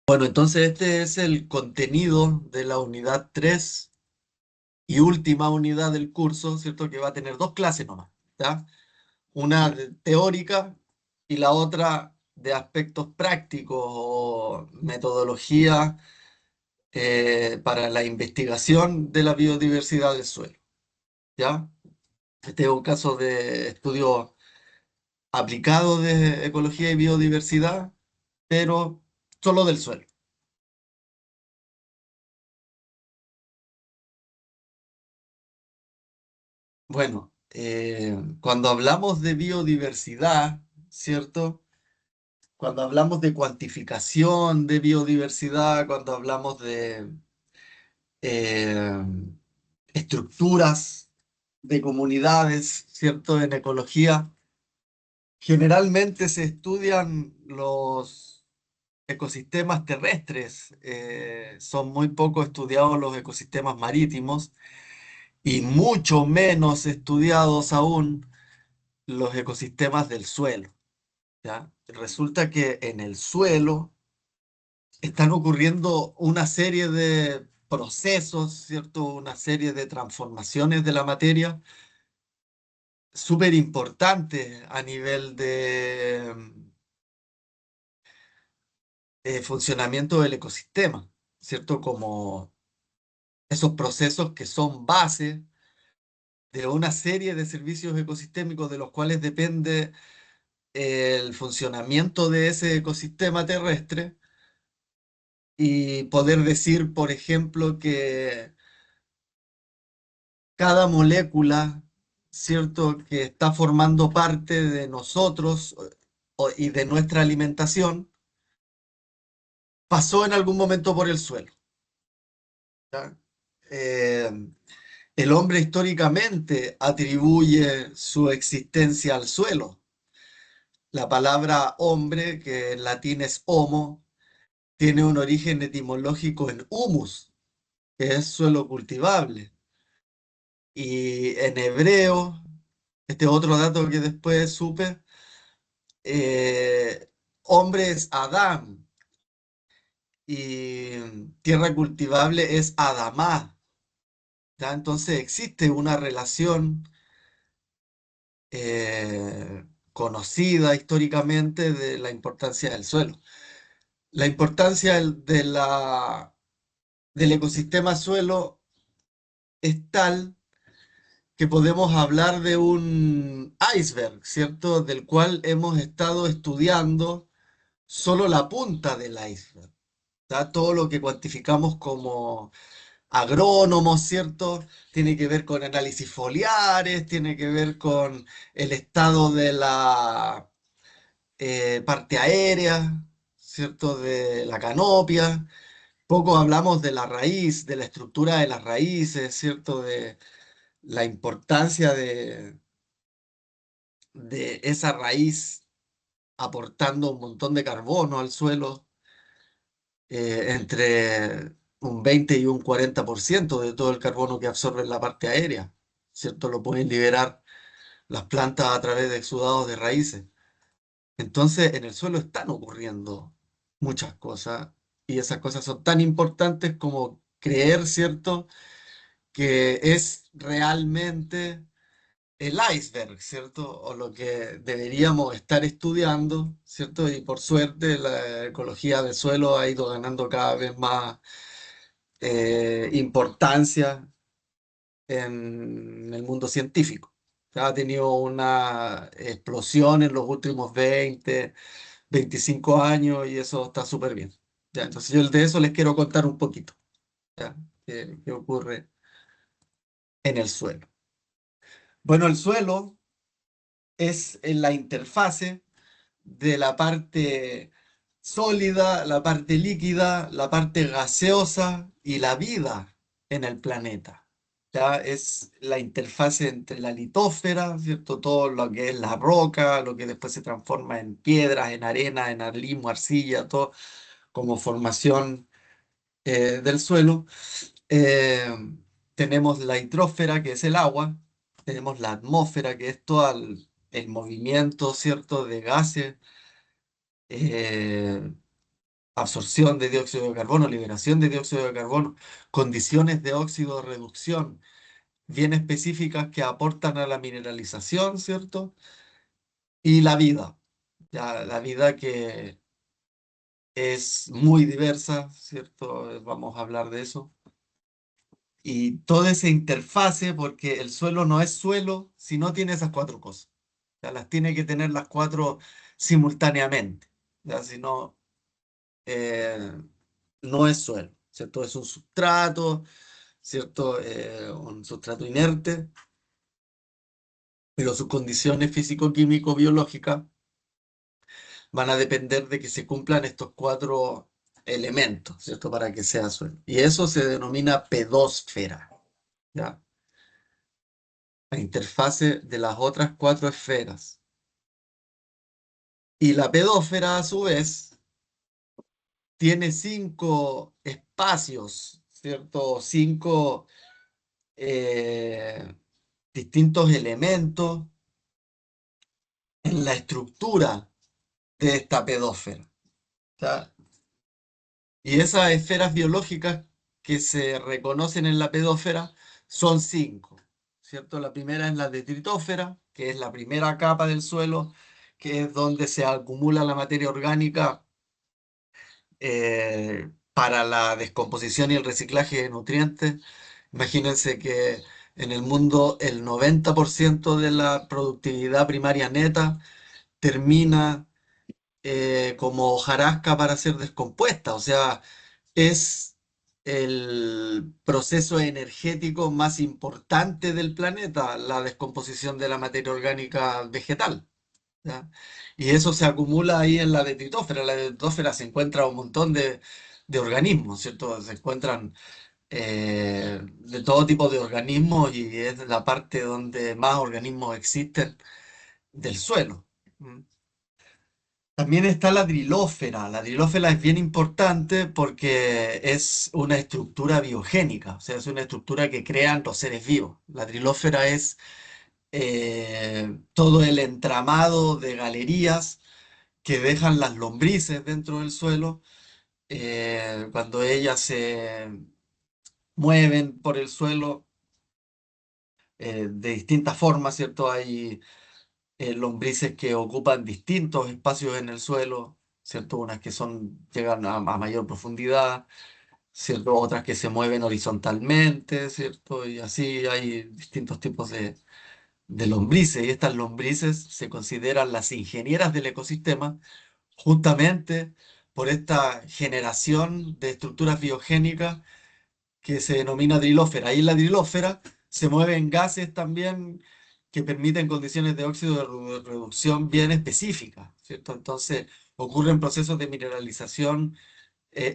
Bueno, entonces este es el contenido de la unidad 3 y última unidad del curso, ¿cierto? Que va a tener dos clases nomás, ¿ya? Una teórica y la otra de aspectos prácticos o metodología para la investigación de la biodiversidad del suelo, ¿ya? Este es un caso de estudio aplicado de ecología y biodiversidad, pero solo del suelo. Bueno, cuando hablamos de biodiversidad, ¿cierto? Cuando hablamos de cuantificación de biodiversidad, cuando hablamos de eh, estructuras de comunidades, ¿cierto? En ecología, generalmente se estudian los ecosistemas terrestres, son muy poco estudiados los ecosistemas marítimos y mucho menos estudiados aún los ecosistemas del suelo, ¿ya? Resulta que en el suelo están ocurriendo una serie de procesos, ¿cierto? Una serie de transformaciones de la materia súper importantes a nivel de funcionamiento del ecosistema, ¿cierto? Como esos procesos que son base de una serie de servicios ecosistémicos de los cuales depende el funcionamiento de ese ecosistema terrestre y poder decir, por ejemplo, que cada molécula, ¿cierto?, que está formando parte de nosotros y de nuestra alimentación, pasó en algún momento por el suelo, ¿ya? Eh, el hombre históricamente atribuye su existencia al suelo. La palabra hombre, que en latín es homo, tiene un origen etimológico en humus, que es suelo cultivable. Y en hebreo, este otro dato que después supe, hombre es Adán y tierra cultivable es Adamá, ¿ya? Entonces existe una relación conocida históricamente de la importancia del suelo. La importancia del ecosistema suelo es tal que podemos hablar de un iceberg, ¿cierto? Del cual hemos estado estudiando solo la punta del iceberg. ¿Ya? Todo lo que cuantificamos como agrónomos, ¿cierto? Tiene que ver con análisis foliares, tiene que ver con el estado de la parte aérea, ¿cierto? De la canopia. Poco hablamos de la raíz, de la estructura de las raíces, ¿cierto? De la importancia de esa raíz aportando un montón de carbono al suelo, entre un 20 y un 40% de todo el carbono que absorbe en la parte aérea, ¿cierto? Lo pueden liberar las plantas a través de exudados de raíces. Entonces, en el suelo están ocurriendo muchas cosas y esas cosas son tan importantes como creer, ¿cierto?, que es realmente el iceberg, ¿cierto? O lo que deberíamos estar estudiando, ¿cierto? Y por suerte la ecología del suelo ha ido ganando cada vez más importancia en el mundo científico. Ha tenido una explosión en los últimos 20, 25 años y eso está súper bien. Ya, entonces yo de eso les quiero contar un poquito, ¿ya? ¿Qué ocurre en el suelo? Bueno, el suelo es en la interfase de la parte sólida, la parte líquida, la parte gaseosa y la vida en el planeta. Ya es la interfase entre la litósfera, ¿cierto? Todo lo que es la roca, lo que después se transforma en piedras, en arena, en limo, arcilla, todo como formación del suelo. Eh, tenemos la hidrósfera, que es el agua, tenemos la atmósfera, que es todo el movimiento, ¿cierto?, de gases, eh, absorción de dióxido de carbono, liberación de dióxido de carbono, condiciones de óxido de reducción bien específicas que aportan a la mineralización, ¿cierto? Y la vida, ya, la vida que es muy diversa, ¿cierto? Vamos a hablar de eso. Y toda esa interfase, porque el suelo no es suelo si no tiene esas cuatro cosas. Ya las tiene que tener las cuatro simultáneamente. Ya si no, eh, no es suelo, ¿cierto? Es un sustrato, ¿cierto? Un sustrato inerte, pero sus condiciones físico-químico-biológicas van a depender de que se cumplan estos cuatro elementos, ¿cierto? Para que sea suelo. Y eso se denomina pedósfera, ¿ya? La interfase de las otras cuatro esferas. Y la pedósfera, a su vez, tiene cinco espacios, ¿cierto? Cinco eh, distintos elementos en la estructura de esta pedósfera. ¿Ya? Y esas esferas biológicas que se reconocen en la pedósfera son cinco, ¿cierto? La primera es la detritósfera, que es la primera capa del suelo, que es donde se acumula la materia orgánica para la descomposición y el reciclaje de nutrientes. Imagínense que en el mundo el 90% de la productividad primaria neta termina como hojarasca para ser descompuesta. O sea, es el proceso energético más importante del planeta, la descomposición de la materia orgánica vegetal. ¿Ya? Y eso se acumula ahí en la detritósfera. En la detritósfera se encuentra un montón de organismos, ¿cierto? Se encuentran de todo tipo de organismos y es la parte donde más organismos existen del suelo. ¿Mm? También está la drilósfera. La drilósfera es bien importante porque es una estructura biogénica, o sea, es una estructura que crean los seres vivos. La drilósfera es todo el entramado de galerías que dejan las lombrices dentro del suelo cuando ellas se mueven por el suelo de distintas formas, ¿cierto? Hay lombrices que ocupan distintos espacios en el suelo, ¿cierto? Unas que llegan a mayor profundidad, ¿cierto? Otras que se mueven horizontalmente, ¿cierto? Y así hay distintos tipos de lombrices, y estas lombrices se consideran las ingenieras del ecosistema justamente por esta generación de estructuras biogénicas que se denomina drilósfera. Ahí en la drilósfera se mueven gases también que permiten condiciones de óxido de reducción bien específicas, ¿cierto? Entonces ocurren procesos de mineralización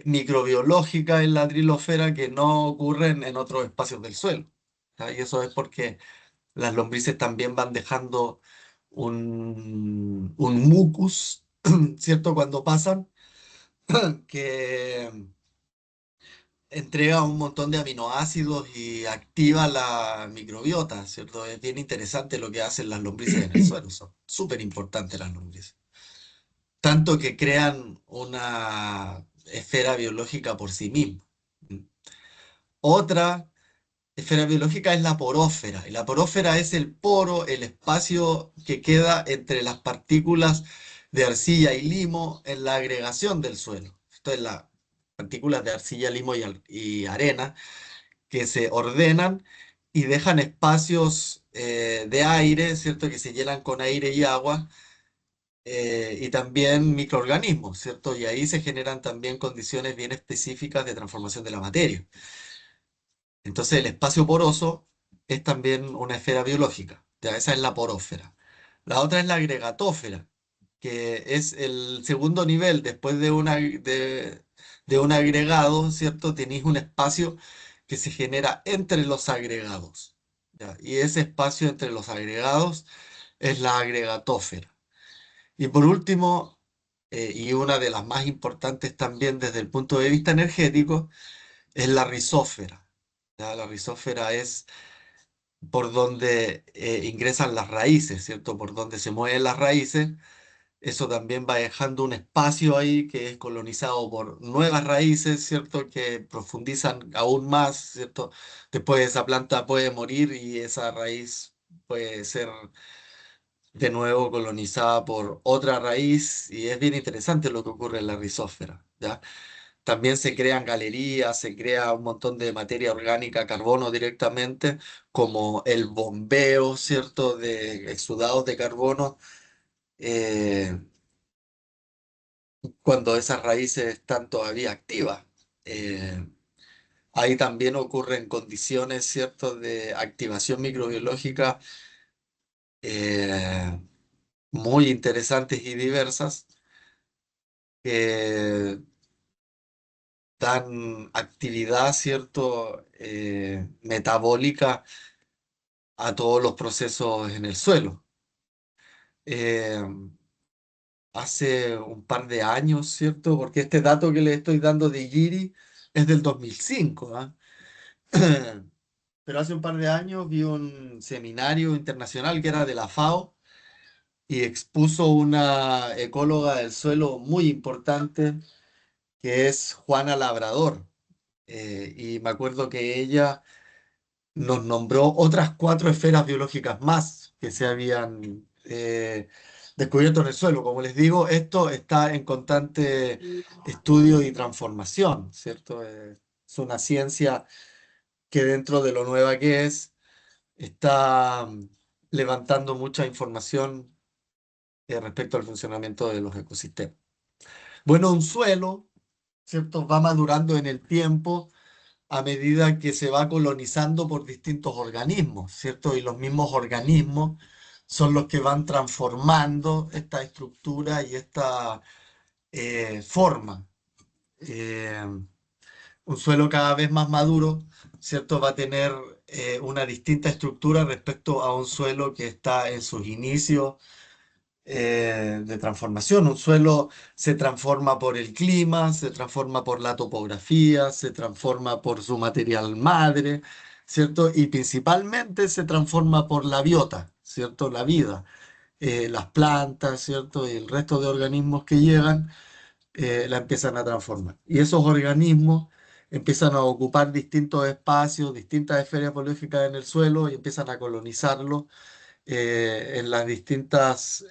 microbiológica en la drilósfera que no ocurren en otros espacios del suelo. ¿Ya? Y eso es porque las lombrices también van dejando un mucus, ¿cierto? Cuando pasan, que entrega un montón de aminoácidos y activa la microbiota, ¿cierto? Es bien interesante lo que hacen las lombrices en el suelo, son súper importantes las lombrices. Tanto que crean una esfera biológica por sí misma. Otra esfera biológica es la porósfera, y la porósfera es el poro, el espacio que queda entre las partículas de arcilla y limo en la agregación del suelo. Esto es las partículas de arcilla, limo y arena que se ordenan y dejan espacios de aire, ¿cierto? Que se llenan con aire y agua, y también microorganismos, ¿cierto? Y ahí se generan también condiciones bien específicas de transformación de la materia. Entonces el espacio poroso es también una esfera biológica, ya esa es la porósfera. La otra es la agregatósfera, que es el segundo nivel después de un agregado, ¿cierto? Tenéis un espacio que se genera entre los agregados, ¿ya? Y ese espacio entre los agregados es la agregatósfera. Y por último, y una de las más importantes también desde el punto de vista energético, es la rizósfera. ¿Ya? La rizósfera es por donde ingresan las raíces, ¿cierto? Por donde se mueven las raíces Eso también va dejando un espacio ahí que es colonizado por nuevas raíces, ¿cierto? Que profundizan aún más, ¿cierto? Después esa planta puede morir y esa raíz puede ser de nuevo colonizada por otra raíz y es bien interesante lo que ocurre en la rizósfera, ¿ya? También se crean galerías, se crea un montón de materia orgánica, carbono directamente, como el bombeo, ¿cierto? De exudados de carbono. eh, Cuando esas raíces están todavía activas. Eh, Ahí también ocurren condiciones, ¿cierto?, de activación microbiológica eh, muy interesantes y diversas que dan actividad, ¿cierto?, metabólica a todos los procesos en el suelo. Eh, Hace un par de años, ¿cierto? Porque este dato que le estoy dando de Giri es del 2005, ¿ah? Pero hace un par de años vi un seminario internacional que era de la FAO y expuso una ecóloga del suelo muy importante que es Juana Labrador. Y me acuerdo que ella nos nombró otras cuatro esferas biológicas más que se habían descubierto en el suelo. Como les digo, esto está en constante estudio y transformación, ¿cierto? Es una ciencia que dentro de lo nueva que es está levantando mucha información respecto al funcionamiento de los ecosistemas. Bueno, un suelo, ¿cierto? Va madurando en el tiempo a medida que se va colonizando por distintos organismos, ¿cierto? Y los mismos organismos son los que van transformando esta estructura y esta forma. Eh, un suelo cada vez más maduro, ¿cierto? Va a tener una distinta estructura respecto a un suelo que está en sus inicios de transformación. Un suelo se transforma por el clima, se transforma por la topografía, se transforma por su material madre, ¿cierto? Y principalmente se transforma por la biota, ¿cierto? La vida, las plantas, ¿cierto? Y el resto de organismos que llegan la empiezan a transformar. Y esos organismos empiezan a ocupar distintos espacios, distintas esferas ecológicas en el suelo y empiezan a colonizarlo en las distintas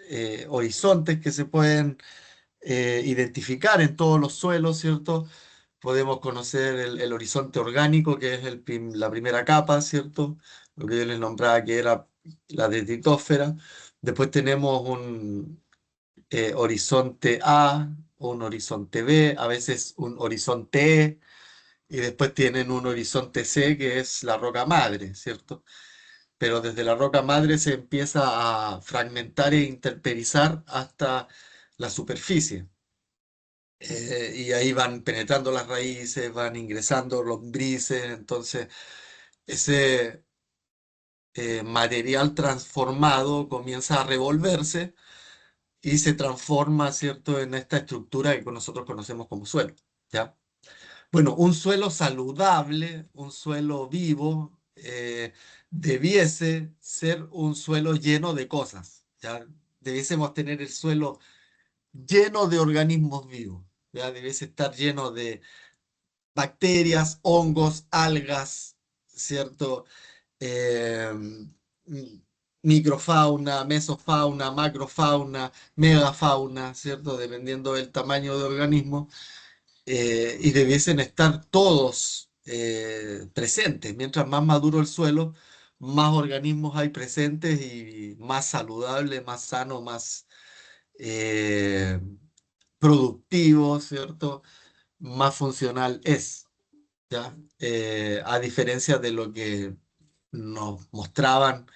horizontes que se pueden identificar en todos los suelos, ¿cierto? Podemos conocer el horizonte orgánico, que es la primera capa, ¿cierto? Lo que yo les nombraba que era la detritósfera. Después tenemos un horizonte A, un horizonte B, a veces un horizonte E, y después tienen un horizonte C, que es la roca madre, ¿cierto? Pero desde la roca madre se empieza a fragmentar e interperizar hasta la superficie. Y ahí van penetrando las raíces, van ingresando lombrices, entonces ese material transformado comienza a revolverse y se transforma, ¿cierto?, en esta estructura que nosotros conocemos como suelo, ¿ya? Bueno, un suelo saludable, un suelo vivo, debiese ser un suelo lleno de cosas, ¿ya? Debiésemos tener el suelo lleno de organismos vivos, ¿ya? Debiese estar lleno de bacterias, hongos, algas, ¿cierto? Eh, m- Microfauna, mesofauna, macrofauna, megafauna, ¿cierto? Dependiendo del tamaño de organismo y debiesen estar todos presentes. Mientras más maduro el suelo, más organismos hay presentes y más saludable, más sano, más eh, productivo, ¿cierto? Más funcional es, ¿ya? A diferencia de lo que nos mostraban,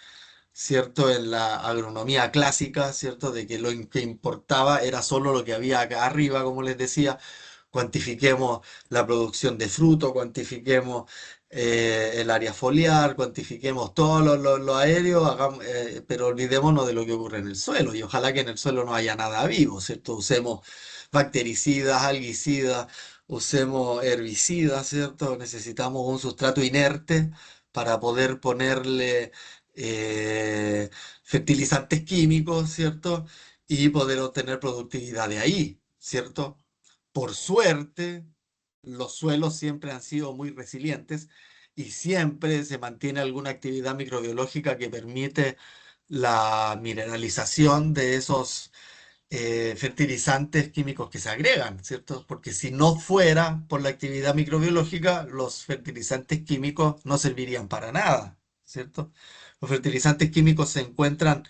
¿cierto? En la agronomía clásica, ¿cierto? De que lo que importaba era solo lo que había acá arriba, como les decía, cuantifiquemos la producción de fruto, cuantifiquemos el área foliar, cuantifiquemos todo lo aéreo, pero olvidémonos de lo que ocurre en el suelo y ojalá que en el suelo no haya nada vivo, ¿cierto? Usemos bactericidas, algicidas, usemos herbicidas, ¿cierto? Necesitamos un sustrato inerte para poder ponerle fertilizantes químicos, ¿cierto? y poder obtener productividad de ahí, ¿cierto? Por suerte, los suelos siempre han sido muy resilientes y siempre se mantiene alguna actividad microbiológica que permite la mineralización de esos fertilizantes químicos que se agregan, ¿cierto? Porque si no fuera por la actividad microbiológica, los fertilizantes químicos no servirían para nada, ¿cierto? Los fertilizantes químicos se encuentran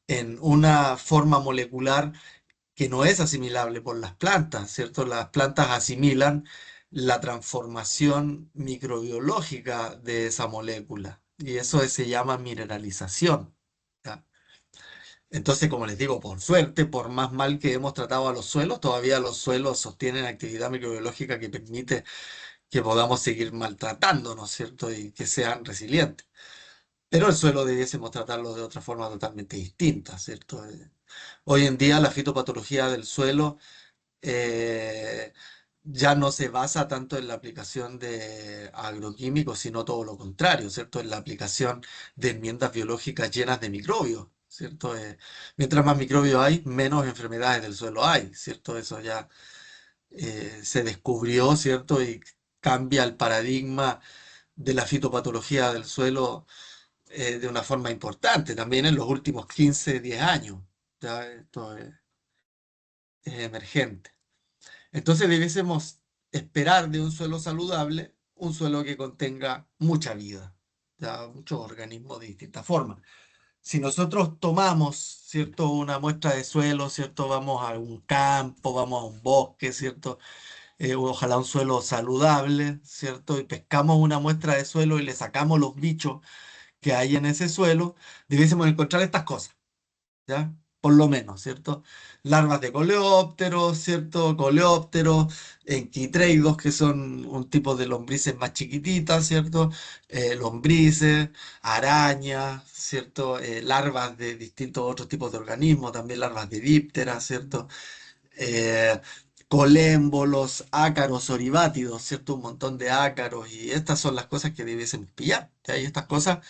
en una forma molecular que no es asimilable por las plantas, ¿cierto? Las plantas asimilan la transformación microbiológica de esa molécula y eso se llama mineralización. ¿Ya? Entonces, como les digo, por suerte, por más mal que hemos tratado a los suelos, todavía los suelos sostienen actividad microbiológica que permite que podamos seguir maltratando, ¿no es cierto? Y que sean resilientes. Pero el suelo debiésemos tratarlo de otra forma totalmente distinta, ¿cierto? Hoy en día la fitopatología del suelo eh, ya no se basa tanto en la aplicación de agroquímicos, sino todo lo contrario, ¿cierto? En la aplicación de enmiendas biológicas llenas de microbios, ¿cierto? Mientras más microbios hay, menos enfermedades del suelo hay, ¿cierto? Eso ya se descubrió, ¿cierto? Y cambia el paradigma de la fitopatología del suelo de una forma importante, también en los últimos 15 10 años. Ya esto es emergente. Entonces debiésemos esperar de un suelo saludable un suelo que contenga mucha vida, ya, muchos organismos de distintas formas. Si nosotros tomamos, ¿cierto?, una muestra de suelo, ¿cierto?, vamos a un campo, vamos a un bosque, ¿cierto?, ojalá un suelo saludable, ¿cierto?, y pescamos una muestra de suelo y le sacamos los bichos que hay en ese suelo, debiésemos encontrar estas cosas. ¿Ya? Por lo menos, ¿cierto? Larvas de coleópteros, ¿cierto? Coleópteros, enquitreidos, que son un tipo de lombrices más chiquititas, ¿cierto? Lombrices, arañas, ¿cierto? Larvas de distintos otros tipos de organismos, también larvas de dípteras, ¿cierto? Eh, colémbolos, ácaros oribátidos, ¿cierto? Un montón de ácaros, y estas son las cosas que debiésemos pillar, ¿ya? Y estas cosas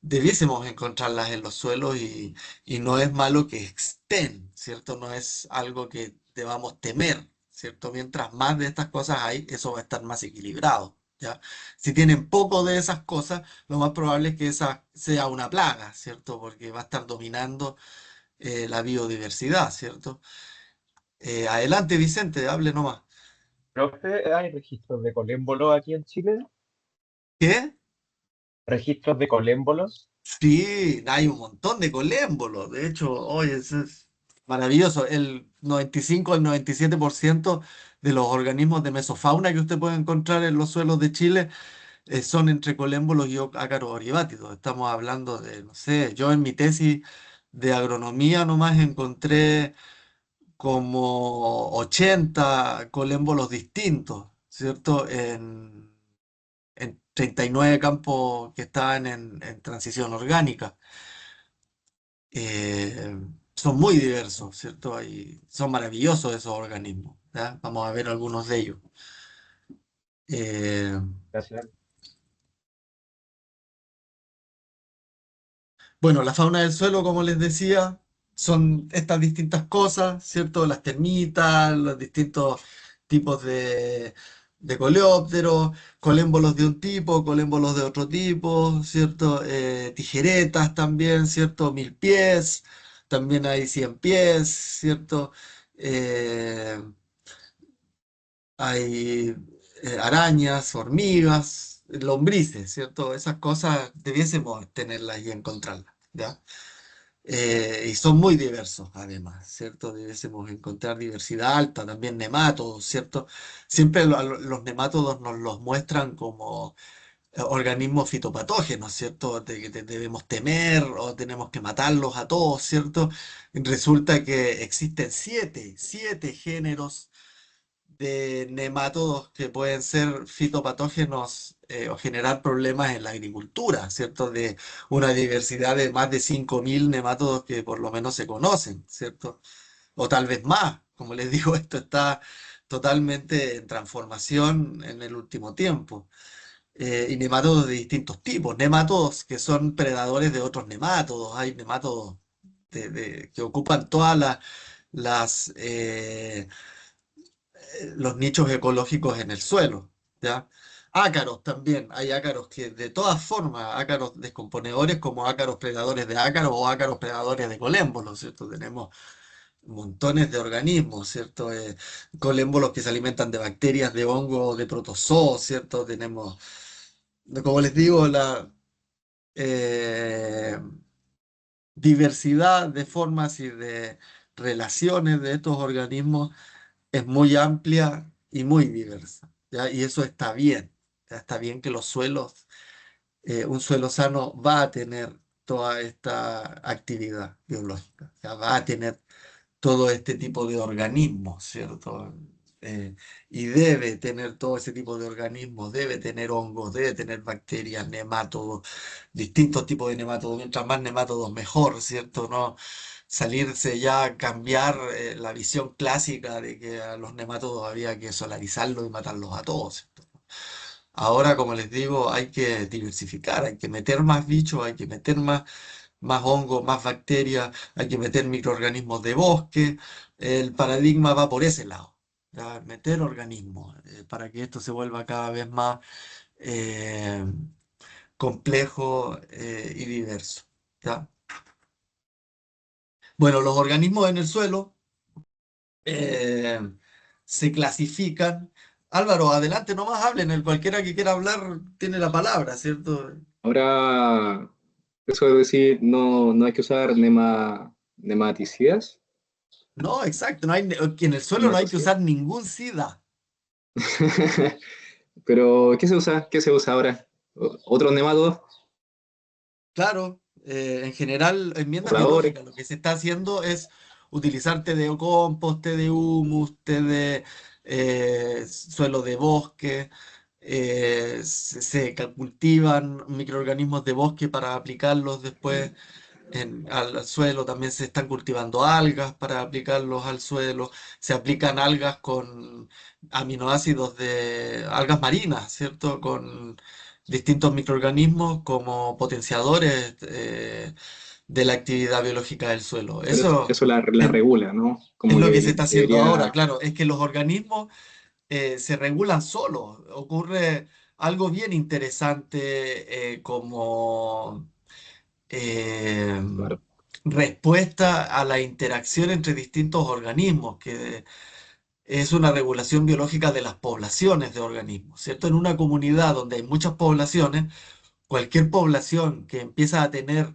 debiésemos encontrarlas en los suelos y no es malo que estén, ¿cierto? No es algo que debamos temer, ¿cierto? Mientras más de estas cosas hay, eso va a estar más equilibrado, ¿ya? Si tienen poco de esas cosas, lo más probable es que esa sea una plaga, ¿cierto? Porque va a estar dominando la biodiversidad, ¿cierto? Adelante, Vicente, hable nomás. Profe, ¿hay registros de colémbolos aquí en Chile? ¿Qué? ¿Registros de colémbolos? Sí, hay un montón de colémbolos. De hecho, oye, es maravilloso. El 95 al 97% de los organismos de mesofauna que usted puede encontrar en los suelos de Chile son entre colémbolos y ácaros oribátidos. Estamos hablando de, no sé, yo en mi tesis de agronomía nomás encontré como 80 colémbolos distintos, ¿cierto? En 39 campos que estaban en transición orgánica. eh, Son muy diversos, ¿cierto? Y son maravillosos esos organismos, ¿ya? Vamos a ver algunos de ellos. Eh, Gracias. bueno, la fauna del suelo, como les decía, son estas distintas cosas, ¿cierto? Las termitas, los distintos tipos de coleópteros, colémbolos de un tipo, colémbolos de otro tipo, ¿cierto? Tijeretas también, ¿cierto? Mil pies, también hay 100 pies, ¿cierto? Eh, Hay arañas, hormigas, lombrices, ¿cierto? Esas cosas debiésemos tenerlas y encontrarlas, ¿ya? Y son muy diversos, además, ¿cierto? Debiésemos encontrar diversidad alta, también nemátodos, ¿cierto? Siempre los nemátodos nos los muestran como organismos fitopatógenos, ¿cierto? De que debemos temer o tenemos que matarlos a todos, ¿cierto? Resulta que existen siete géneros de nemátodos que pueden ser fitopatógenos o generar problemas en la agricultura, ¿cierto? De una diversidad de más de 5.000 nemátodos que por lo menos se conocen, ¿cierto? O tal vez más. Como les digo, esto está totalmente en transformación en el último tiempo. Y nemátodos de distintos tipos. Nemátodos que son predadores de otros nemátodos. Hay nemátodos que ocupan todas las, los nichos ecológicos en el suelo, ¿ya? Ácaros también, hay ácaros que de todas formas, ácaros descomponedores como ácaros predadores de ácaros o ácaros predadores de colémbolos, ¿cierto? Tenemos montones de organismos, ¿cierto? Colémbolos que se alimentan de bacterias, de hongos, de protozoos, ¿cierto? Tenemos, como les digo, la eh, diversidad de formas y de relaciones de estos organismos es muy amplia y muy diversa, ¿ya? Y eso está bien, ya está bien que los suelos, un suelo sano va a tener toda esta actividad biológica, ya va a tener todo este tipo de organismos, ¿cierto? Eh, y debe tener todo ese tipo de organismos, debe tener hongos, debe tener bacterias, nemátodos, distintos tipos de nemátodos, mientras más nemátodos mejor, ¿cierto? No salirse ya a cambiar la visión clásica de que a los nemátodos había que solarizarlos y matarlos a todos, ¿cierto? Ahora, como les digo, hay que diversificar, hay que meter más bichos, hay que meter más hongos, más bacterias, hay que meter microorganismos de bosque. El paradigma va por ese lado, ¿ya? Meter organismos para que esto se vuelva cada vez más eh, complejo y diverso, ¿ya? Bueno, los organismos en el suelo eh, se clasifican. Álvaro, adelante, no más hablen, el cualquiera que quiera hablar tiene la palabra, ¿cierto? Ahora, eso de decir, no hay que usar nematicidas, No, exacto, no hay, en el suelo no hay que nematocidas. usar ningún SIDA. Pero, ¿qué se usa? ¿Qué se usa ahora? ¿Otros nematodos? Claro, en general, enmiendas ¿Voladores? biológicas, lo que se está haciendo es utilizar té de compost, té de humus, té de suelo de bosque, se cultivan microorganismos de bosque para aplicarlos después al suelo, también se están cultivando algas para aplicarlos al suelo, se aplican algas con aminoácidos de algas marinas, ¿cierto? Con distintos microorganismos como potenciadores de la actividad biológica del suelo. Pero Eso eso la es, regula, ¿no? es Como lo que que se está haciendo ahora, debería, claro, es que los organismos se regulan solos. Ocurre algo bien interesante como eh, claro, respuesta a la interacción entre distintos organismos, que es una regulación biológica de las poblaciones de organismos, ¿cierto? En una comunidad donde hay muchas poblaciones, cualquier población que empieza a tener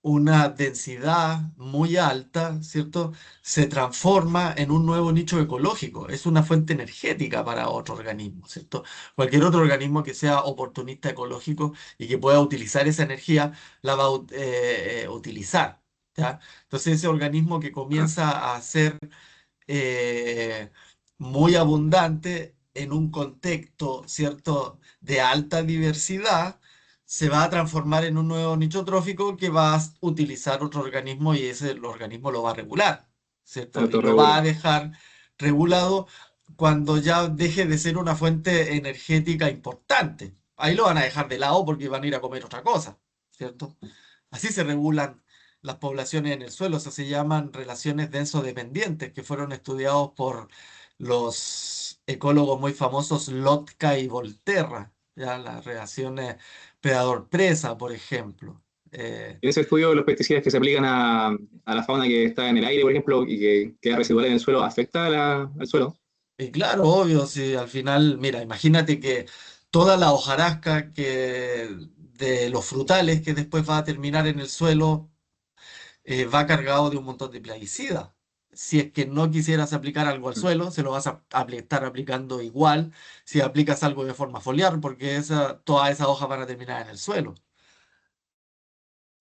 una densidad muy alta, ¿cierto? Se transforma en un nuevo nicho ecológico, es una fuente energética para otro organismo, ¿cierto? Cualquier otro organismo que sea oportunista ecológico y que pueda utilizar esa energía, la va a utilizar, ¿ya? Entonces ese organismo que claro. comienza a ser eh, muy abundante en un contexto, ¿cierto?, de alta diversidad, se va a transformar en un nuevo nicho trófico que va a utilizar otro organismo y ese el organismo lo va a regular, Se ¿cierto? Y lo va autorregula. a dejar regulado cuando ya deje de ser una fuente energética importante. Ahí lo van a dejar de lado porque van a ir a comer otra cosa, ¿cierto? Así se regulan las poblaciones en el suelo, eso se llaman relaciones denso-dependientes, que fueron estudiados por los ecólogos muy famosos Lotka y Volterra, ya las relaciones predador-presa, por ejemplo. En ese estudio, los pesticidas que se aplican a la fauna que está en el aire, por ejemplo, y que queda residual en el suelo, ¿afecta al suelo? Y claro, obvio, si al final, mira, imagínate que toda la hojarasca de los frutales que después va a terminar en el suelo va cargado de un montón de plaguicidas. Si es que no quisieras aplicar algo al suelo, se lo vas a estar aplicando igual si aplicas algo de forma foliar, porque todas esas hojas van a terminar en el suelo.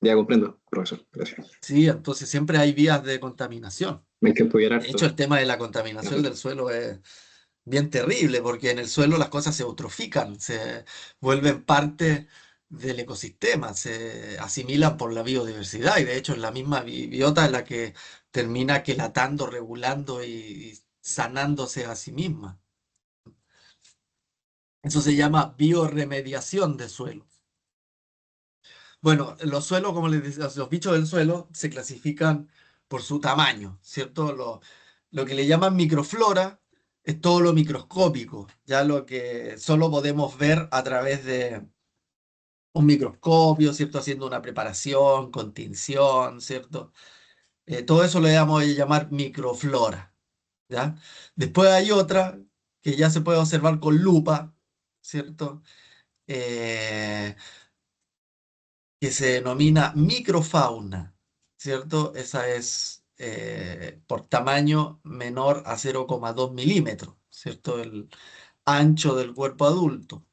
Ya comprendo, profesor. Gracias. Sí, entonces siempre hay vías de contaminación. Hay que estudiar De hecho, harto. el tema de la Ya, contaminación pues. del suelo es bien terrible, porque en el suelo las cosas se eutrofican, se vuelven parte del ecosistema, se asimilan por la biodiversidad y de hecho es la misma biota la que termina quelatando, regulando y sanándose a sí misma. Eso se llama bioremediación de suelo. Bueno, los suelos, como les decía, los bichos del suelo se clasifican por su tamaño, ¿cierto? Lo que le llaman microflora es todo lo microscópico, ya lo que solo podemos ver a través de un microscopio, ¿cierto? Haciendo una preparación con tinción, ¿cierto? Todo eso le vamos a llamar microflora, ¿ya? Después hay otra que ya se puede observar con lupa, ¿cierto? Eh, que se denomina microfauna, ¿cierto? Esa es por tamaño menor a 0,2 milímetros, ¿cierto? El ancho del cuerpo adulto,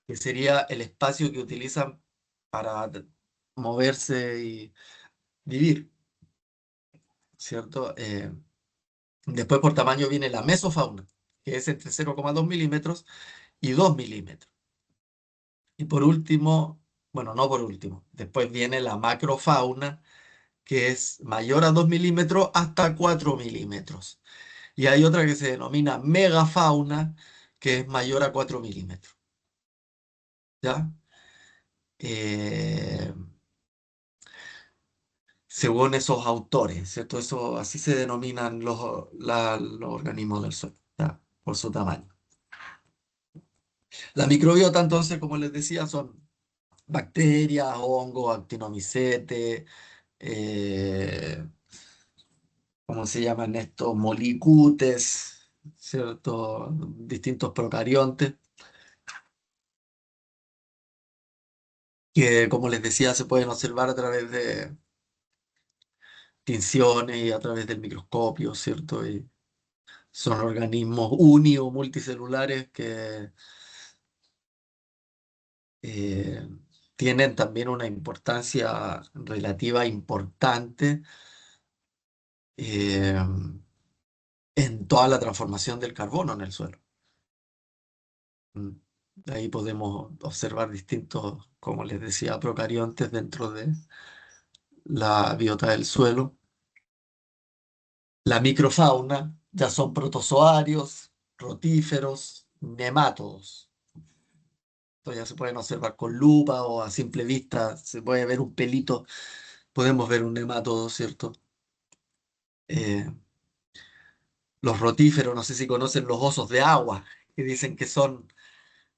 que sería el espacio que utilizan para moverse y vivir, ¿cierto? Después por tamaño viene la mesofauna, que es entre 0,2 milímetros y 2 milímetros. Y por último, bueno, no por último, después viene la macrofauna, que es mayor a 2 milímetros hasta 4 milímetros. Y hay otra que se denomina megafauna, que es mayor a 4 milímetros. ¿Ya? Eh, Según esos autores, ¿cierto? Eso, así se denominan los organismos del suelo, ¿ya? Por su tamaño. La microbiota, entonces, como les decía, son bacterias, hongos, actinomycetes, eh, ¿cómo se llaman estos? Molicutes, ¿cierto? Distintos procariontes, que como les decía, se pueden observar a través de tinciones y a través del microscopio, ¿cierto? Y son organismos uni o multicelulares que eh, tienen también una importancia relativa importante eh, en toda la transformación del carbono en el suelo. Mm. Ahí podemos observar distintos, como les decía, procariontes dentro de la biota del suelo. La microfauna ya son protozoarios, rotíferos, nemátodos. Entonces ya se pueden observar con lupa o a simple vista, se puede ver un pelito, podemos ver un nemátodo, ¿cierto? Eh, los rotíferos, no sé si conocen los osos de agua, que dicen que son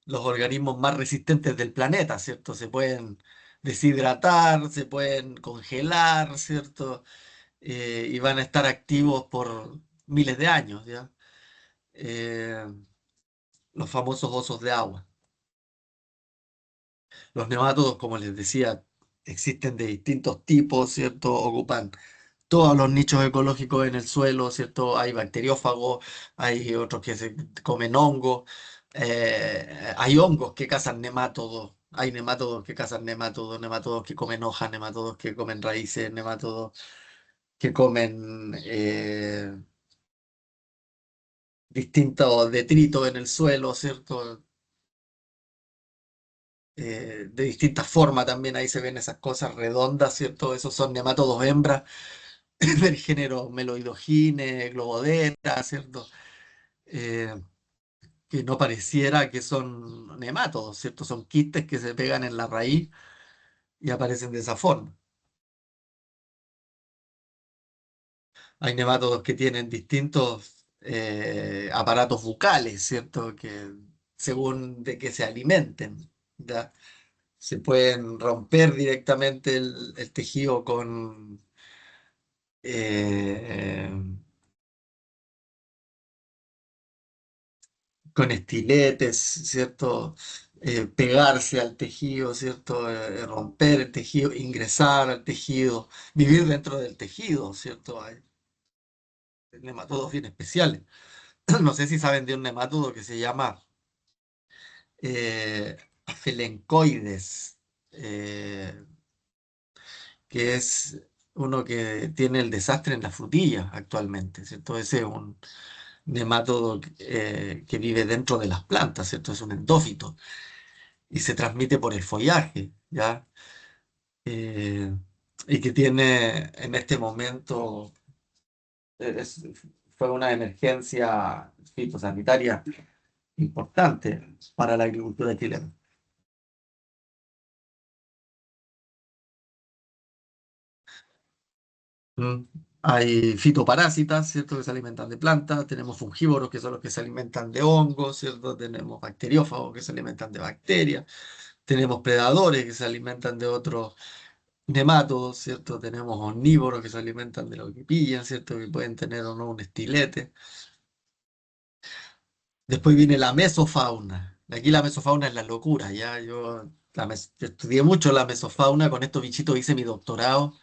los organismos más resistentes del planeta, ¿cierto? Se pueden deshidratar, se pueden congelar, ¿cierto? Y van a estar activos por miles de años, ¿ya? Eh, los famosos osos de agua. Los nemátodos, como les decía, existen de distintos tipos, ¿cierto? Ocupan todos los nichos ecológicos en el suelo, ¿cierto? Hay bacteriófagos, hay otros que se comen hongos, hay hongos que cazan nemátodos, hay nemátodos que cazan nemátodos, nemátodos que comen hojas, nemátodos que comen raíces, nemátodos que comen distintos detritos en el suelo, ¿cierto? De distintas formas también ahí se ven esas cosas redondas, ¿cierto? Esos son nemátodos hembras del género Meloidogine, Globodera, ¿cierto? Eh, que no pareciera que son nemátodos, ¿cierto? Son quistes que se pegan en la raíz y aparecen de esa forma. Hay nemátodos que tienen distintos aparatos bucales, ¿cierto? Que según de qué se alimenten, ¿ya? Se pueden romper directamente el tejido eh, con estiletes, ¿cierto? Pegarse al tejido, ¿cierto? Romper el tejido, ingresar al tejido, vivir dentro del tejido, ¿cierto? Hay nematodos bien especiales. No sé si saben de un nematodo que se llama Afelencoides, eh, que es uno que tiene el desastre en las frutillas actualmente, ¿cierto? Ese es un nemátodo que vive dentro de las plantas, ¿cierto? Es un endófito y se transmite por el follaje, ¿ya? Eh, y que tiene en este momento, es- fue una emergencia fitosanitaria importante para la agricultura chilena. ¿Mm? Hay fitoparásitas, ¿cierto? Que se alimentan de plantas, tenemos fungívoros, que son los que se alimentan de hongos, ¿cierto? Tenemos bacteriófagos, que se alimentan de bacterias, tenemos predadores, que se alimentan de otros nemátodos, ¿cierto? Tenemos omnívoros, que se alimentan de lo que pillan, ¿cierto? Que pueden tener o no un estilete. Después viene la mesofauna. Aquí la mesofauna es la locura, ¿ya? Yo estudié mucho la mesofauna, con estos bichitos hice mi doctorado.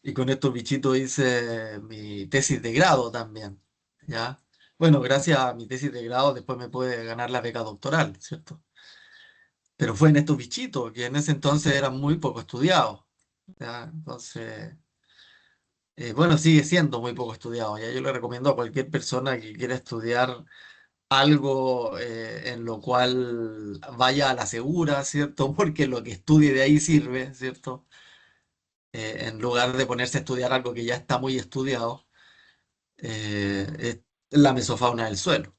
Y con estos bichitos hice mi tesis de grado también, ¿ya? Bueno, gracias a mi tesis de grado después me pude ganar la beca doctoral, ¿cierto? Pero fue en estos bichitos, que en ese entonces eran muy poco estudiados, ¿ya? Entonces, bueno, sigue siendo muy poco estudiado, ¿ya? Yo le recomiendo a cualquier persona que quiera estudiar algo en lo cual vaya a la segura, ¿cierto? Porque lo que estudie de ahí sirve, ¿cierto? En lugar de ponerse a estudiar algo que ya está muy estudiado. Es la mesofauna del suelo.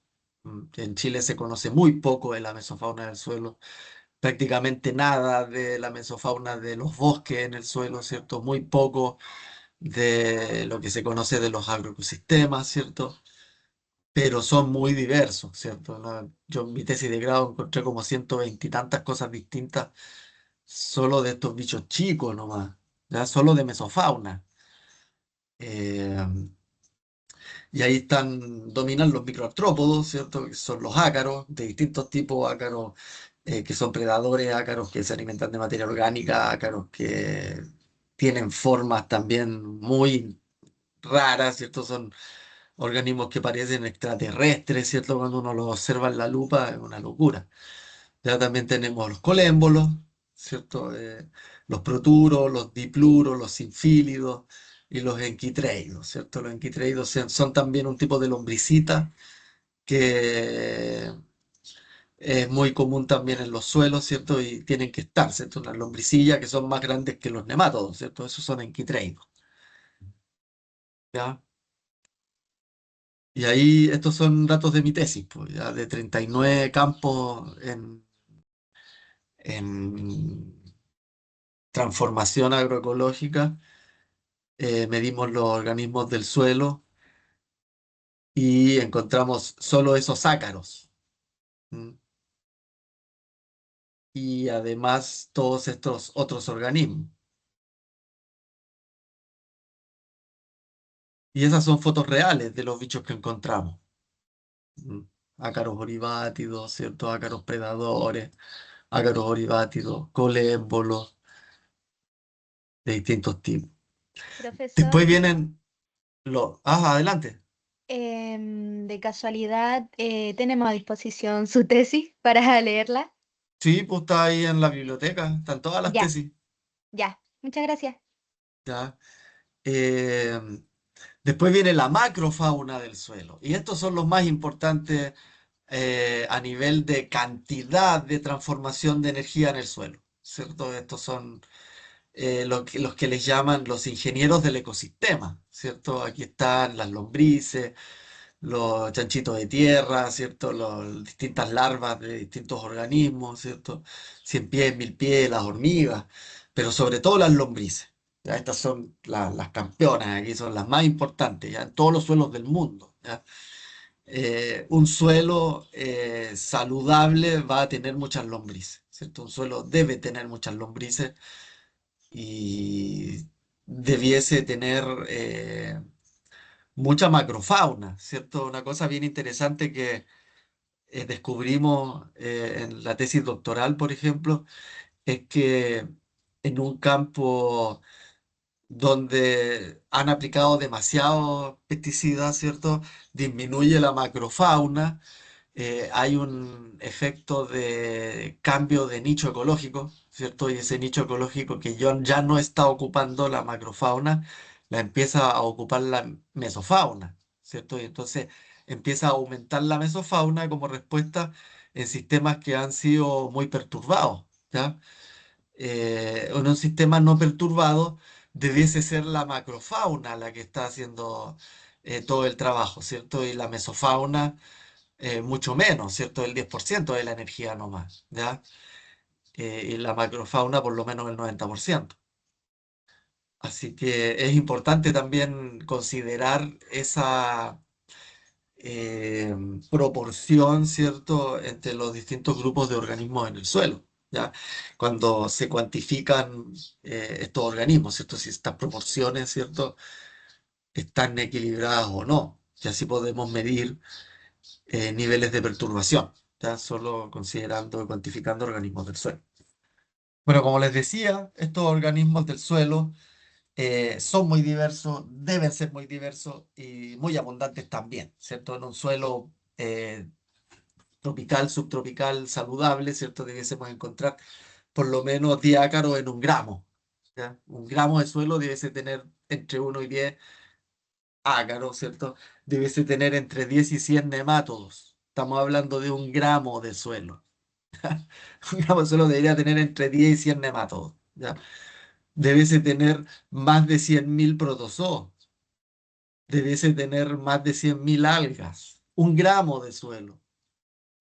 En Chile se conoce muy poco de la mesofauna del suelo, prácticamente nada de la mesofauna de los bosques en el suelo, ¿cierto? Muy poco de lo que se conoce de los agroecosistemas, ¿cierto? Pero son muy diversos, ¿cierto? Yo en mi tesis de grado encontré como 120 y tantas cosas distintas solo de estos bichos chicos nomás, ya solo de mesofauna. Eh, Y ahí dominan los microartrópodos, ¿cierto? Que son los ácaros, de distintos tipos, ácaros que son predadores, ácaros que se alimentan de materia orgánica, ácaros que tienen formas también muy raras, ¿cierto? Son organismos que parecen extraterrestres, ¿cierto? Cuando uno los observa en la lupa es una locura. Ya también tenemos los colémbolos, ¿cierto? Los proturos, los dipluros, los sinfílidos y los enquitreidos, ¿cierto? Los enquitreidos son también un tipo de lombricita que es muy común también en los suelos, ¿cierto? Y tienen que estar, ¿cierto? Unas lombricillas que son más grandes que los nemátodos, ¿cierto? Esos son enquitreidos, ¿ya? Y ahí estos son datos de mi tesis, pues, ya de 39 campos en transformación agroecológica. Medimos los organismos del suelo y encontramos solo esos ácaros. ¿M? Y además todos estos otros organismos. Y esas son fotos reales de los bichos que encontramos. ¿M? Ácaros oribátidos, ¿cierto? Ácaros predadores, ácaros oribátidos, colémbolos de distintos tipos. Profesor, Después vienen los... Ah, adelante. de casualidad, tenemos a disposición su tesis para leerla. Sí, pues está ahí en la biblioteca, están todas las Ya, tesis. ya. Muchas gracias. ¿Ya? Eh, Después viene la macrofauna del suelo. Y estos son los más importantes a nivel de cantidad de transformación de energía en el suelo, ¿cierto? Estos son los que les llaman los ingenieros del ecosistema, ¿cierto? Aquí están las lombrices, los chanchitos de tierra, ¿cierto? Las distintas larvas de distintos organismos, ¿cierto? Cien pies, mil pies, las hormigas, pero sobre todo las lombrices. ¿Ya? Estas son las campeonas, aquí son las más importantes, ¿ya? En todos los suelos del mundo, ¿ya? Un suelo saludable va a tener muchas lombrices, ¿cierto? Un suelo debe tener muchas lombrices y debiese tener mucha macrofauna, ¿cierto? Una cosa bien interesante que descubrimos en la tesis doctoral, por ejemplo, es que en un campo donde han aplicado demasiados pesticidas, ¿cierto? Disminuye la macrofauna, hay un efecto de cambio de nicho ecológico, ¿cierto? Y ese nicho ecológico que ya no está ocupando la macrofauna, la empieza a ocupar la mesofauna, ¿cierto? Y entonces empieza a aumentar la mesofauna como respuesta en sistemas que han sido muy perturbados, ¿ya? En un sistema no perturbado debiese ser la macrofauna la que está haciendo todo el trabajo, ¿cierto? Y la mesofauna mucho menos, ¿cierto? El 10% de la energía nomás, ¿ya? Y la macrofauna por lo menos el 90%. Así que es importante también considerar esa eh, proporción, ¿cierto?, entre los distintos grupos de organismos en el suelo, ¿ya? Cuando se cuantifican estos organismos, ¿cierto? Si estas proporciones, ¿cierto?, están equilibradas o no. Y así podemos medir niveles de perturbación, ¿ya? Solo considerando y cuantificando organismos del suelo. Bueno, como les decía, estos organismos del suelo son muy diversos, deben ser muy diversos y muy abundantes también, ¿cierto? En un suelo tropical, subtropical, saludable, ¿cierto? Debiésemos encontrar por lo menos diácaros en un gramo, ¿ya? Un gramo de suelo debiese tener entre 1 y 10 ácaros, ¿cierto? Debiese tener entre 10 y 100 nemátodos. Estamos hablando de un gramo de suelo. Un gramo de suelo debería tener entre 10 y 100 nemátodos, ¿ya? Debiese tener más de 100.000 protozoos. Debiese tener más de 100.000 algas. Un gramo de suelo.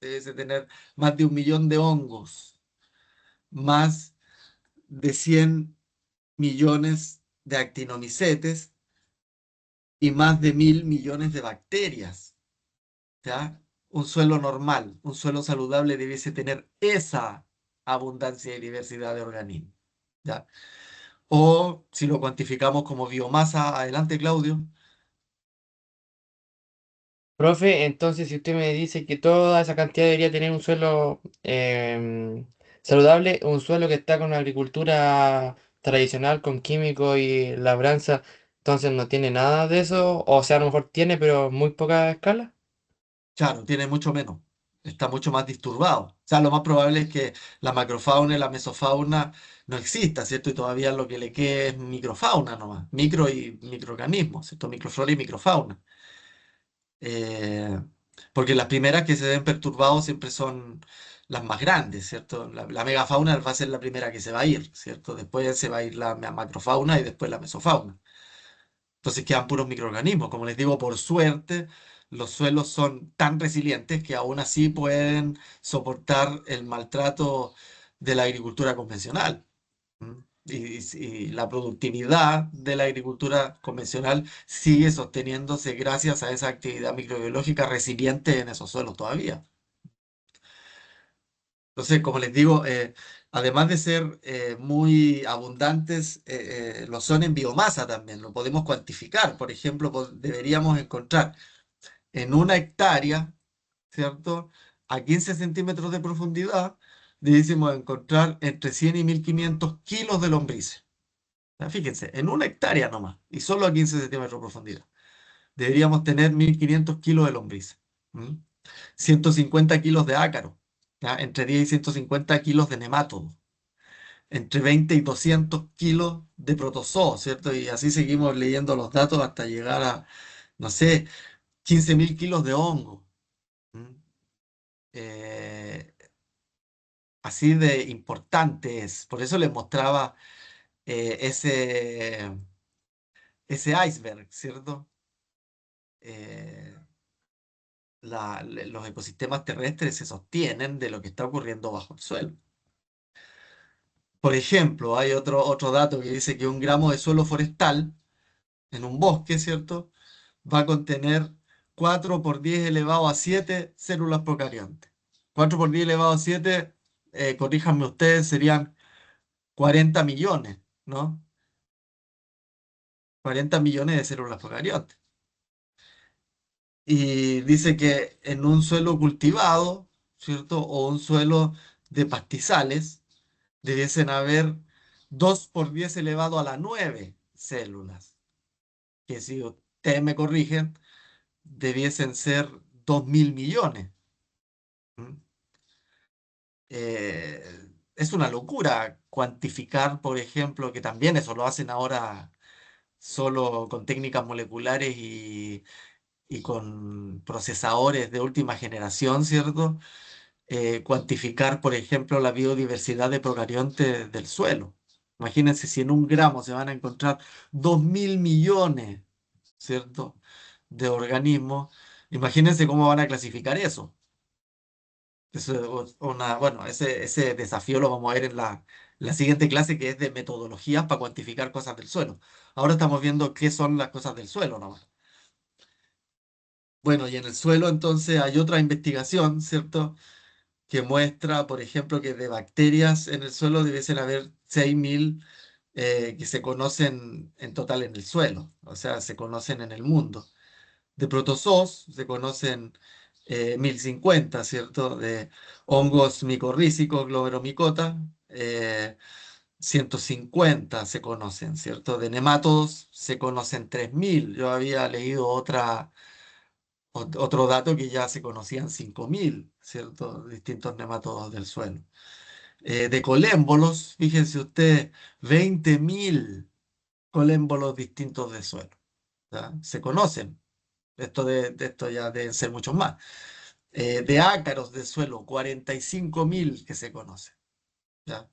Debiese tener más de 1 millón de hongos. Más de 100 millones de actinomicetes y más de 1.000 millones de bacterias, ¿ya? Un suelo normal, un suelo saludable debiese tener esa abundancia y diversidad de organismos, ¿ya? O si lo cuantificamos como biomasa, adelante, Claudio. Profe, entonces si usted me dice que toda esa cantidad debería tener un suelo saludable, un suelo que está con agricultura tradicional, con químicos y labranza, entonces no tiene nada de eso, o sea, a lo mejor tiene, pero muy poca escala. Claro, tiene mucho menos, está mucho más disturbado. O sea, lo más probable es que la macrofauna y la mesofauna no exista, ¿cierto? Y todavía lo que le quede es microfauna nomás, micro y microorganismos, ¿cierto? Microflora y microfauna. Eh, Porque las primeras que se ven perturbados siempre son las más grandes, ¿cierto? La megafauna va a ser la primera que se va a ir, ¿cierto? Después se va a ir la macrofauna y después la mesofauna. Entonces quedan puros microorganismos. Como les digo, por suerte, los suelos son tan resilientes que aún así pueden soportar el maltrato de la agricultura convencional. ¿Mm? Y la productividad de la agricultura convencional sigue sosteniéndose gracias a esa actividad microbiológica resiliente en esos suelos todavía. Entonces, como les digo, además de ser muy abundantes, lo son en biomasa también, lo podemos cuantificar. Por ejemplo, deberíamos encontrar en 1 hectárea, ¿cierto? A 15 centímetros de profundidad, deberíamos encontrar entre 100 y 1.500 kilos de lombrices. Ya, fíjense, en 1 hectárea nomás, y solo a 15 centímetros de profundidad. Deberíamos tener 1.500 kilos de lombrices. ¿Mm? 150 kilos de ácaro, ¿ya? Entre 10 y 150 kilos de nemátodo, entre 20 y 200 kilos de protozoos, ¿cierto? Y así seguimos leyendo los datos hasta llegar a, no sé, 15.000 kilos de hongo. ¿Mm? Eh, Así de importante es. Por eso les mostraba ese iceberg, ¿cierto? Eh, los ecosistemas terrestres se sostienen de lo que está ocurriendo bajo el suelo. Por ejemplo, hay otro dato que dice que 1 gramo de suelo forestal en un bosque, ¿cierto? Va a contener 4 por 10 elevado a 7 células procariontes. 4 por 10 elevado a 7, corríjanme ustedes, serían 40 millones, ¿no? 40 millones de células procariontes. Y dice que en un suelo cultivado, ¿cierto? O un suelo de pastizales, debiesen haber 2 por 10 elevado a la 9 células, que si ustedes me corrigen, debiesen ser 2.000 millones. ¿Mm? Eh, es una locura cuantificar, por ejemplo, que también eso lo hacen ahora solo con técnicas moleculares y con procesadores de última generación, ¿cierto? Cuantificar, por ejemplo, la biodiversidad de procariontes del suelo. Imagínense si en 1 gramo se van a encontrar 2.000 millones, ¿cierto?, de organismos. Imagínense cómo van a clasificar eso. Bueno, ese desafío lo vamos a ver la siguiente clase que es de metodologías para cuantificar cosas del suelo. Ahora estamos viendo qué son las cosas del suelo nomás. Bueno, y en el suelo entonces hay otra investigación, ¿cierto? Que muestra, por ejemplo, que de bacterias en el suelo debiesen haber 6.000 que se conocen en total en el suelo, o sea, se conocen en el mundo. De protozoos se conocen 1.050, ¿cierto? De hongos micorrízicos, glomeromicota, 150 se conocen, ¿cierto? De nemátodos se conocen 3.000. Yo había leído otro dato que ya se conocían 5.000, ¿cierto? Distintos nemátodos del suelo. De colémbolos, fíjense ustedes, 20.000 colémbolos distintos de suelo. ¿Ya? Se conocen. De esto ya deben ser muchos más. De ácaros de suelo, 45.000 que se conocen. ¿Ya?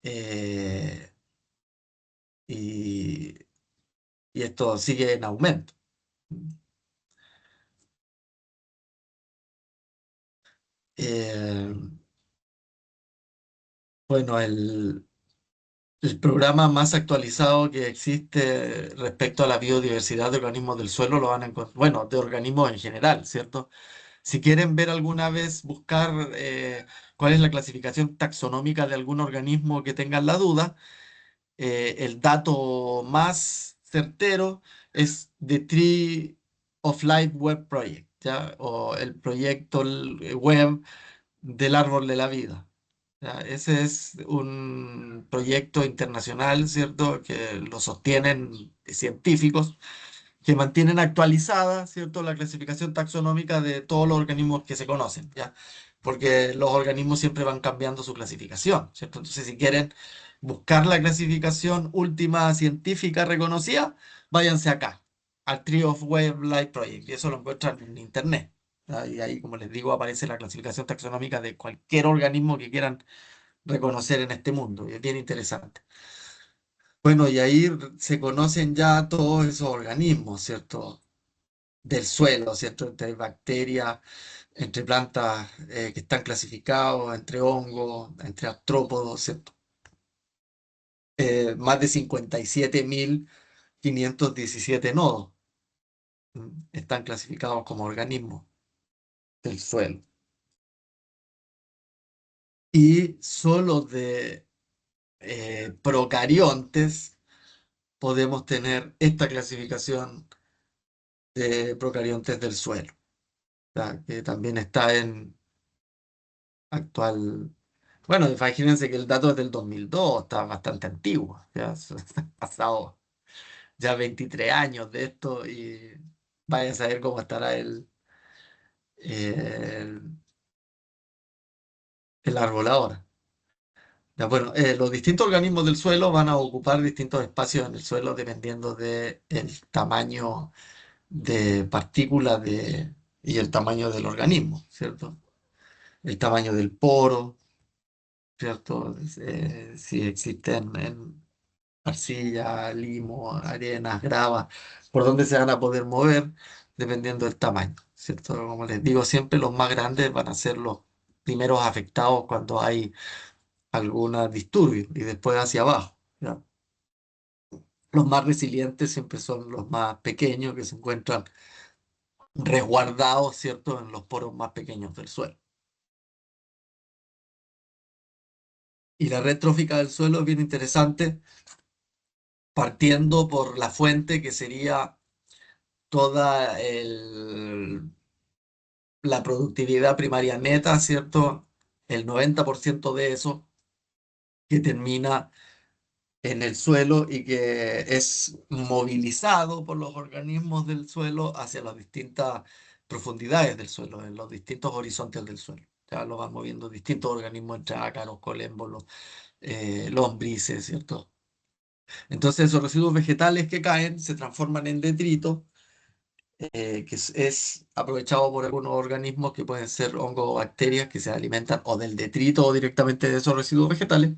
Eh, y, y esto sigue en aumento. Eh, bueno, el programa más actualizado que existe respecto a la biodiversidad de organismos del suelo lo van a encontrar, bueno, de organismos en general, ¿cierto? Si quieren ver alguna vez, buscar cuál es la clasificación taxonómica de algún organismo que tengan la duda, el dato más certero es The Tree of Life Web Project, ¿ya? O el proyecto web del árbol de la vida. ¿Ya? Ese es un proyecto internacional, ¿cierto? Que lo sostienen científicos que mantienen actualizada, ¿cierto? La clasificación taxonómica de todos los organismos que se conocen, ¿ya? Porque los organismos siempre van cambiando su clasificación, ¿cierto? Entonces, si quieren buscar la clasificación última científica reconocida, váyanse acá, al Tree of Web Life Project, y eso lo encuentran en internet. ¿Ya? Y ahí, como les digo, aparece la clasificación taxonómica de cualquier organismo que quieran reconocer en este mundo, y es bien interesante. Bueno, y ahí se conocen ya todos esos organismos, ¿cierto? Del suelo, ¿cierto? Entre bacterias, entre plantas que están clasificados, entre hongos, entre artrópodos, ¿cierto? Más de 57.517 nodos están clasificados como organismos del suelo. Y solo de procariontes podemos tener esta clasificación de procariontes del suelo, ¿ya? Que también está en actual. Bueno, imagínense que el dato es del 2002, está bastante antiguo. Ya han pasado ya 23 años de esto y vaya a saber cómo estará el, el árbol ahora. Ya, bueno, los distintos organismos del suelo van a ocupar distintos espacios en el suelo dependiendo del tamaño de partículas y el tamaño del organismo, ¿cierto? El tamaño del poro, ¿cierto? Si existen en arcilla, limo, arenas, grava, por donde se van a poder mover dependiendo del tamaño, ¿cierto? Como les digo siempre, los más grandes van a ser los primeros afectados cuando hay alguna disturbio y después hacia abajo, ¿ya? Los más resilientes siempre son los más pequeños que se encuentran resguardados, ¿cierto? En los poros más pequeños del suelo. Y la red trófica del suelo es bien interesante, partiendo por la fuente que sería toda la productividad primaria neta, ¿cierto? El 90% de eso que termina en el suelo y que es movilizado por los organismos del suelo hacia las distintas profundidades del suelo, en los distintos horizontes del suelo. Ya lo van moviendo distintos organismos entre ácaros, colémbolos, lombrices, ¿cierto? Entonces esos residuos vegetales que caen se transforman en detritos que es aprovechado por algunos organismos que pueden ser hongos o bacterias que se alimentan o del detrito o directamente de esos residuos vegetales,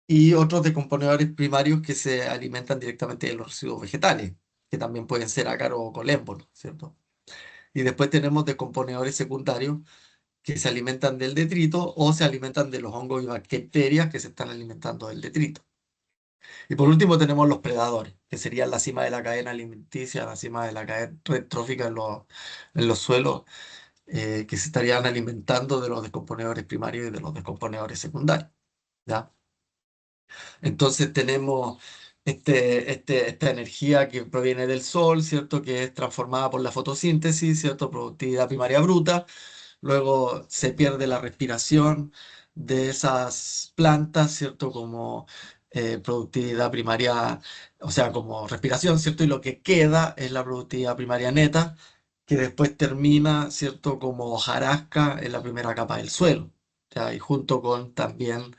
y otros decomponedores primarios que se alimentan directamente de los residuos vegetales, que también pueden ser ácaros o colémbolos, ¿cierto? Y después tenemos decomponedores secundarios que se alimentan del detrito o se alimentan de los hongos y bacterias que se están alimentando del detrito. Y por último tenemos los predadores, que serían la cima de la cadena alimenticia, la cima de la cadena trófica en los suelos, que se estarían alimentando de los descomponedores primarios y de los descomponedores secundarios. ¿Ya? Entonces tenemos esta energía que proviene del sol, ¿cierto? Que es transformada por la fotosíntesis, ¿cierto? Productividad primaria bruta. Luego se pierde la respiración de esas plantas, ¿cierto? Como productividad primaria, o sea, como respiración, ¿cierto? Y lo que queda es la productividad primaria neta, que después termina, ¿cierto? Como hojarasca en la primera capa del suelo, ¿ya? Y junto con también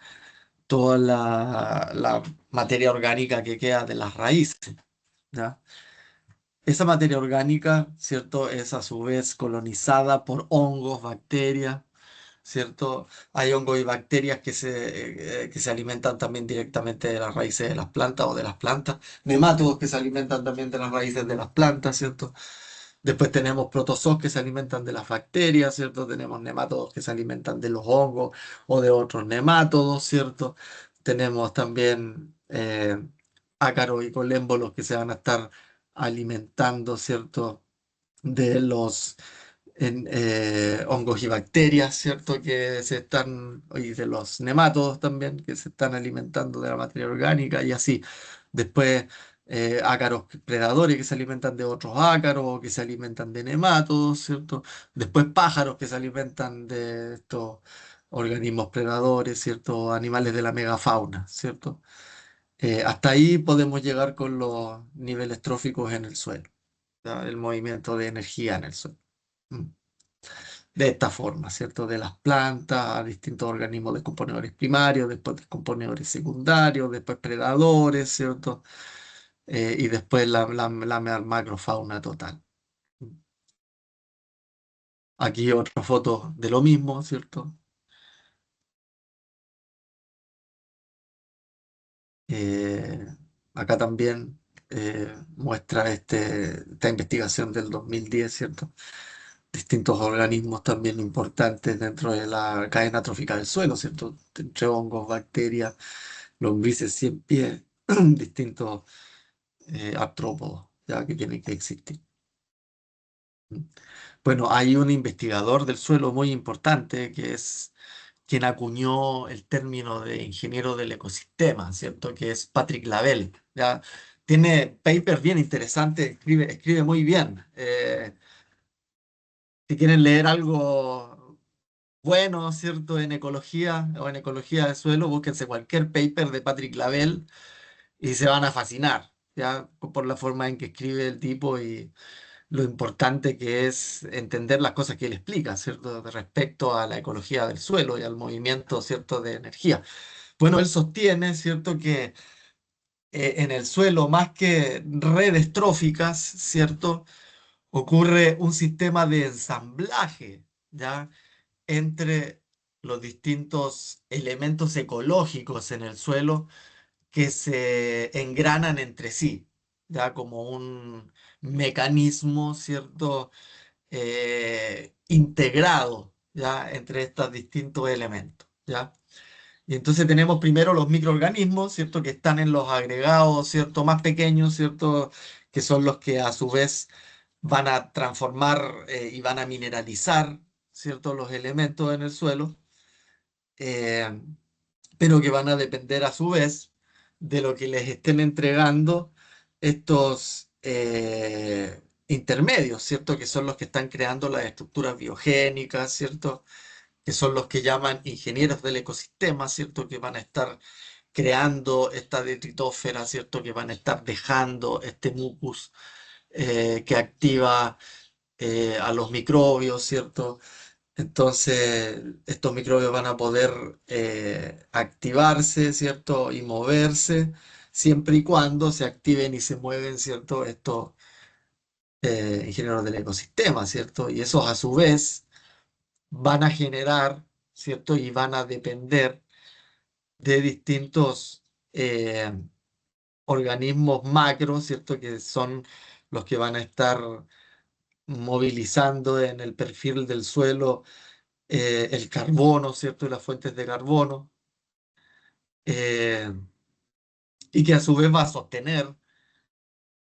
toda la materia orgánica que queda de las raíces, ¿ya? Esa materia orgánica, ¿cierto? Es a su vez colonizada por hongos, bacterias, ¿cierto? Hay hongos y bacterias que se alimentan también directamente de las raíces de las plantas o de las plantas, nemátodos que se alimentan también de las raíces de las plantas, ¿cierto? Después tenemos protozoos que se alimentan de las bacterias, ¿cierto? Tenemos nemátodos que se alimentan de los hongos o de otros nemátodos, ¿cierto? Tenemos también ácaros y colémbolos que se van a estar alimentando, ¿cierto? De los hongos y bacterias, ¿cierto? Que se están, y de los nemátodos también, que se están alimentando de la materia orgánica y así. Después, ácaros predadores que se alimentan de otros ácaros, o que se alimentan de nemátodos, ¿cierto? Después, pájaros que se alimentan de estos organismos predadores, ¿cierto? Animales de la megafauna, ¿cierto? Hasta ahí podemos llegar con los niveles tróficos en el suelo, ¿ya? El movimiento de energía en el suelo. Mm. De esta forma, ¿cierto? De las plantas a distintos organismos descomponedores primarios, después descomponedores secundarios, después predadores, ¿cierto? Y después la macrofauna total. Aquí otra foto de lo mismo, ¿cierto? Eh, Acá también muestra esta investigación del 2010, ¿cierto? Distintos organismos también importantes dentro de la cadena trófica del suelo, ¿cierto? Entre hongos, bacterias, lombrices, 100 pies, distintos artrópodos, ya que tienen que existir. Bueno, hay un investigador del suelo muy importante que es quien acuñó el término de ingeniero del ecosistema, ¿cierto? Que es Patrick Lavelle, ¿ya? Tiene papers bien interesantes, escribe muy bien. Si quieren leer algo bueno, ¿cierto? En ecología o en ecología del suelo, búsquense cualquier paper de Patrick Lavelle y se van a fascinar, ¿ya? Por la forma en que escribe el tipo y lo importante que es entender las cosas que él explica, ¿cierto? De respecto a la ecología del suelo y al movimiento, ¿cierto? De energía. Bueno, él sostiene, ¿cierto? Que en el suelo, más que redes tróficas, ¿cierto? Ocurre un sistema de ensamblaje, ¿ya? Entre los distintos elementos ecológicos en el suelo que se engranan entre sí, ya como un mecanismo, ¿cierto? Integrado, ya entre estos distintos elementos, ¿ya? Y entonces tenemos primero los microorganismos, ¿cierto? Que están en los agregados, ¿cierto? Más pequeños, ¿cierto? Que son los que a su vez van a transformar y van a mineralizar, ¿cierto? Los elementos en el suelo. Eh, pero que van a depender a su vez de lo que les estén entregando estos intermedios, ¿cierto? Que son los que están creando las estructuras biogénicas, ¿cierto? Que son los que llaman ingenieros del ecosistema, ¿cierto? Que van a estar creando esta detritósfera, ¿cierto? Que van a estar dejando este mucus que activa a los microbios, ¿cierto? Entonces, estos microbios van a poder activarse, ¿cierto? Y moverse, siempre y cuando se activen y se mueven, ¿cierto? Estos ingenieros del ecosistema, ¿cierto? Y esos a su vez van a generar, ¿cierto? Y van a depender de distintos organismos macros, ¿cierto? Que son los que van a estar movilizando en el perfil del suelo el carbono, ¿cierto? Y las fuentes de carbono, eh, y que a su vez va a sostener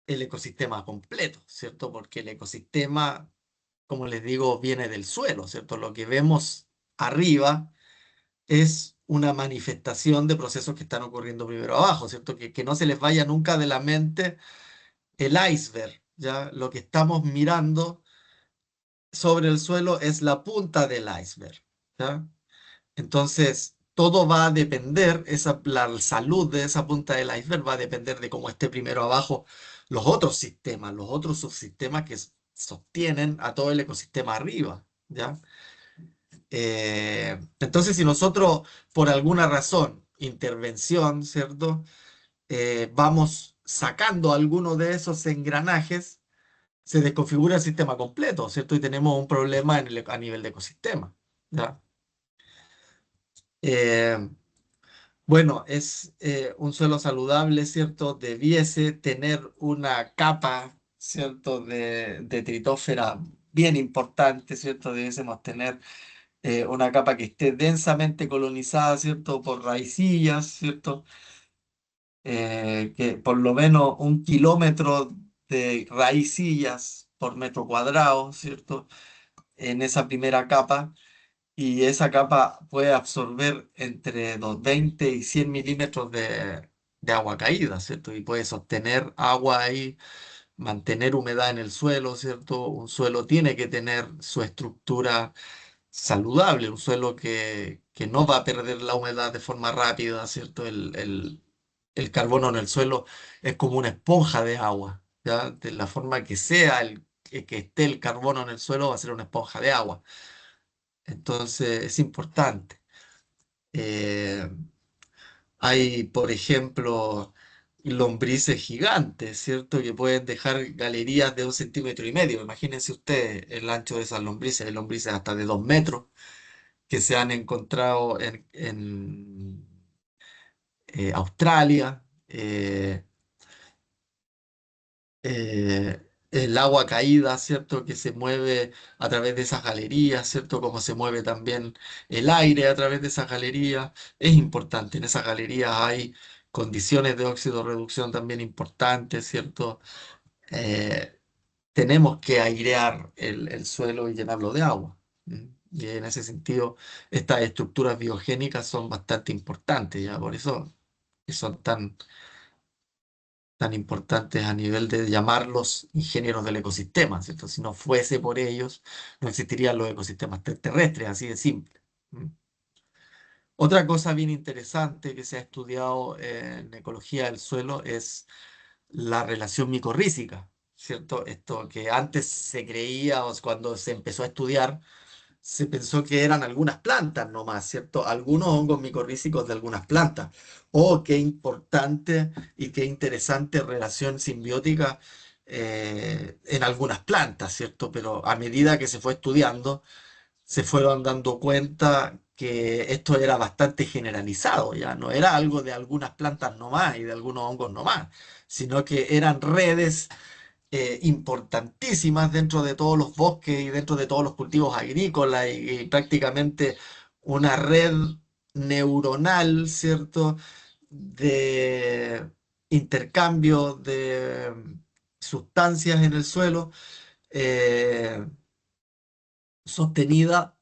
el ecosistema completo, ¿cierto? Porque el ecosistema, como les digo, viene del suelo, ¿cierto? Lo que vemos arriba es una manifestación de procesos que están ocurriendo primero abajo, ¿cierto? Que no se les vaya nunca de la mente el iceberg, ¿ya? Lo que estamos mirando sobre el suelo es la punta del iceberg, ¿ya? Entonces, todo va a depender, la salud de esa punta del iceberg va a depender de cómo esté primero abajo los otros sistemas, los otros subsistemas que sostienen a todo el ecosistema arriba, ¿ya? Entonces, si nosotros, por alguna razón, intervención, ¿cierto? Vamos sacando alguno de esos engranajes, se desconfigura el sistema completo, ¿cierto? Y tenemos un problema a nivel de ecosistema, ¿ya? Eh, bueno, es un suelo saludable, ¿cierto? Debiese tener una capa, ¿cierto? De tritósfera bien importante, ¿cierto? Debiésemos tener una capa que esté densamente colonizada, ¿cierto? Por raicillas, ¿cierto? Que por lo menos 1 kilómetro de raicillas por metro cuadrado, ¿cierto? En esa primera capa, y esa capa puede absorber entre 20 y 100 milímetros de agua caída, ¿cierto? Y puede sostener agua ahí, mantener humedad en el suelo, ¿cierto? Un suelo tiene que tener su estructura saludable, un suelo que no va a perder la humedad de forma rápida, ¿cierto? El carbono en el suelo es como una esponja de agua, ¿ya? De la forma que sea que esté el carbono en el suelo va a ser una esponja de agua. Entonces es importante. Eh, Hay, por ejemplo, lombrices gigantes, ¿cierto? Que pueden dejar galerías de 1,5 centímetros. Imagínense ustedes el ancho de esas lombrices. Hay lombrices hasta de 2 metros que se han encontrado en Australia. El agua caída, ¿cierto? Que se mueve a través de esas galerías, ¿cierto? Como se mueve también el aire a través de esas galerías. Es importante. En esas galerías hay condiciones de óxido reducción también importantes, ¿cierto? Eh, Tenemos que airear el suelo y llenarlo de agua. ¿Mm? Y en ese sentido, estas estructuras biogénicas son bastante importantes, ¿ya? Por eso que son tan importantes a nivel de llamarlos ingenieros del ecosistema, ¿cierto? Si no fuese por ellos, no existirían los ecosistemas terrestres, así de simple. ¿Mm? Otra cosa bien interesante que se ha estudiado en ecología del suelo es la relación micorrízica, ¿cierto? Esto que antes se creía, o cuando se empezó a estudiar, se pensó que eran algunas plantas nomás, ¿cierto? Algunos hongos micorrízicos de algunas plantas. Oh, qué importante y qué interesante relación simbiótica en algunas plantas, ¿cierto? Pero a medida que se fue estudiando, se fueron dando cuenta que esto era bastante generalizado, ya no era algo de algunas plantas nomás y de algunos hongos nomás, sino que eran redes importantísimas dentro de todos los bosques y dentro de todos los cultivos agrícolas y prácticamente una red neuronal, ¿cierto? De intercambio de sustancias en el suelo eh, sostenida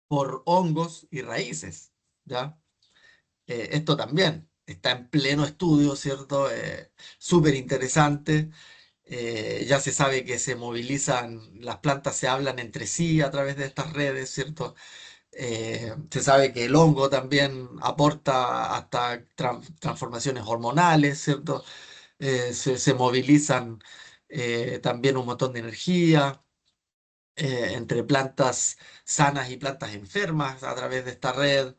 por hongos y raíces, ¿ya? Esto también está en pleno estudio, ¿cierto? Súper interesante. Ya se sabe que se movilizan, las plantas se hablan entre sí a través de estas redes, ¿cierto? Se sabe que el hongo también aporta hasta transformaciones hormonales, ¿cierto? Se movilizan también un montón de energía entre plantas sanas y plantas enfermas a través de esta red.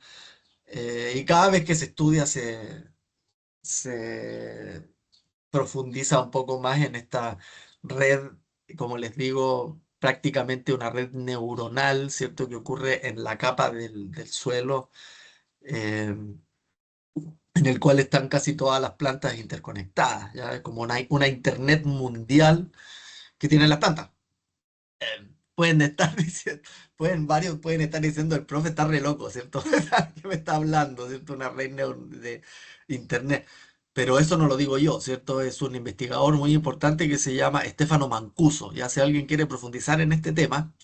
Y cada vez que se estudia se profundiza un poco más en esta red, como les digo, prácticamente una red neuronal, ¿cierto? Que ocurre en la capa del suelo, eh, en el cual están casi todas las plantas interconectadas, ¿ya? Como una internet mundial que tienen las plantas. pueden estar diciendo, varios pueden estar diciendo, el profe está re loco, ¿cierto? ¿Qué me está hablando, ¿cierto? Una red de internet. Pero eso no lo digo yo, ¿cierto? Es un investigador muy importante que se llama Stefano Mancuso. Ya si alguien quiere profundizar en este tema,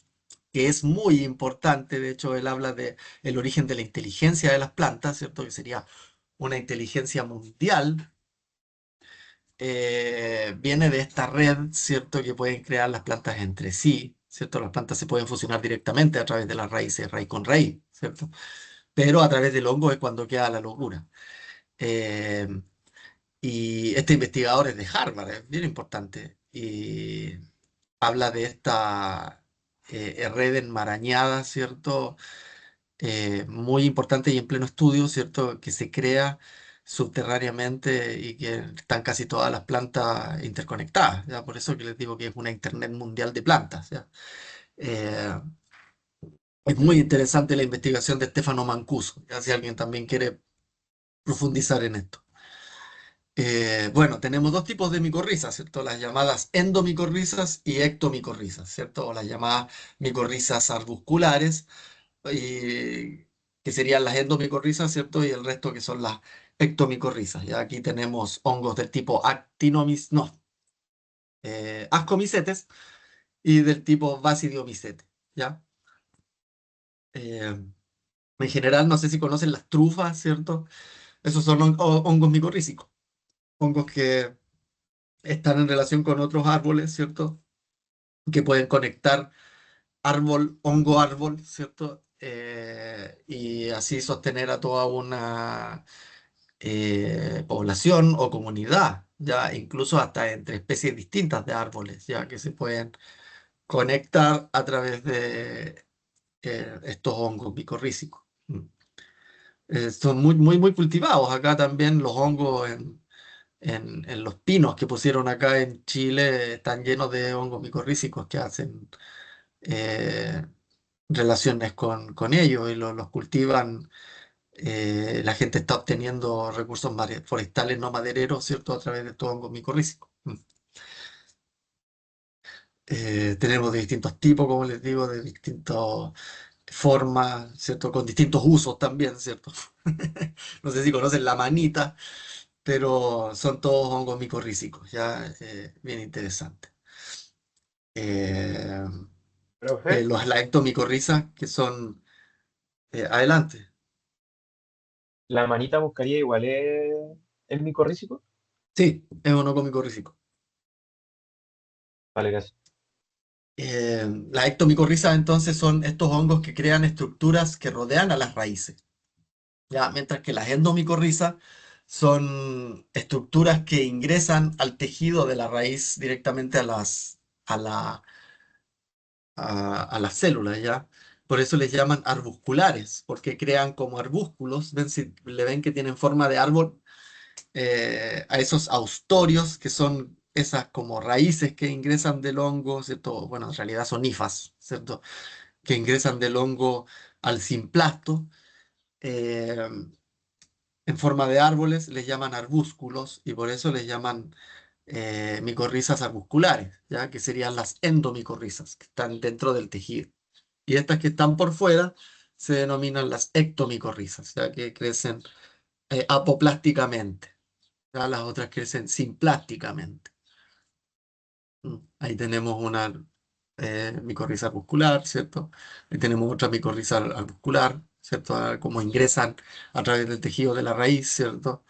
que es muy importante, de hecho, él habla de el origen de la inteligencia de las plantas, ¿cierto? Que sería una inteligencia mundial, viene de esta red, ¿cierto? Que pueden crear las plantas entre sí, ¿cierto? Las plantas se pueden fusionar directamente a través de las raíces, raíz con raíz, ¿cierto? Pero a través del hongo es cuando queda la locura. Eh, y este investigador es de Harvard, es bien importante, y habla de esta red enmarañada, ¿cierto? Muy importante y en pleno estudio, ¿cierto? Que se crea subterráneamente y que están casi todas las plantas interconectadas, ¿ya? Por eso que les digo que es una Internet mundial de plantas, ¿ya? Eh, es muy interesante la investigación de Stefano Mancuso, ¿ya? Si alguien también quiere profundizar en esto. Bueno, tenemos dos tipos de micorrizas, ¿cierto? Las llamadas endomicorrizas y ectomicorrizas, ¿cierto? O las llamadas micorrizas arbusculares, y, que serían las endomicorrizas, ¿cierto? Y el resto que son las ectomicorrizas. Ya aquí tenemos hongos del tipo Ascomycetes y del tipo Basidiomycetes, ¿ya? Eh, en general, no sé si conocen las trufas, ¿cierto? Esos son hongos micorrízicos, hongos que están en relación con otros árboles, ¿cierto? Que pueden conectar árbol, hongo árbol, ¿cierto? Y así sostener a toda una población o comunidad, ya incluso hasta entre especies distintas de árboles, ya que se pueden conectar a través de estos hongos micorrízicos. Son muy, muy, muy cultivados acá también los hongos en los pinos que pusieron acá en Chile, están llenos de hongos micorrízicos que hacen eh, relaciones con ellos y los cultivan. La gente está obteniendo recursos forestales no madereros, ¿cierto? A través de estos hongos micorrízicos. Tenemos de distintos tipos, como les digo, de distintas formas, ¿cierto? Con distintos usos también, ¿cierto? No sé si conocen la manita, pero son todos hongos micorrízicos, ya bien interesante. Eh, Profe, las ectomicorrizas, que son, adelante, la manita buscaría igual es micorrícico. sí, es un hongo micorrízico. Vale, gracias. Las ectomicorrizas entonces son estos hongos que crean estructuras que rodean a las raíces, ¿ya? Mientras que las endomicorrizas son estructuras que ingresan al tejido de la raíz directamente a la, a las células, ¿ya? Por eso les llaman arbusculares, porque crean como arbúsculos, ven si le ven que tienen forma de árbol, a esos austorios, que son esas como raíces que ingresan del hongo, ¿cierto? Bueno, en realidad son hifas, ¿cierto? Que ingresan del hongo al simplasto, eh, en forma de árboles, les llaman arbúsculos y por eso les llaman micorrizas arbusculares, ¿ya? Que serían las endomicorrizas, que están dentro del tejido. Y estas que están por fuera se denominan las ectomicorrizas, ya que crecen apoplásticamente. Ya las otras crecen simplásticamente. Ahí tenemos una micorriza arbuscular, ¿cierto? Ahí tenemos otra micorriza arbuscular, ¿cierto? Como ingresan a través del tejido de la raíz, ¿cierto?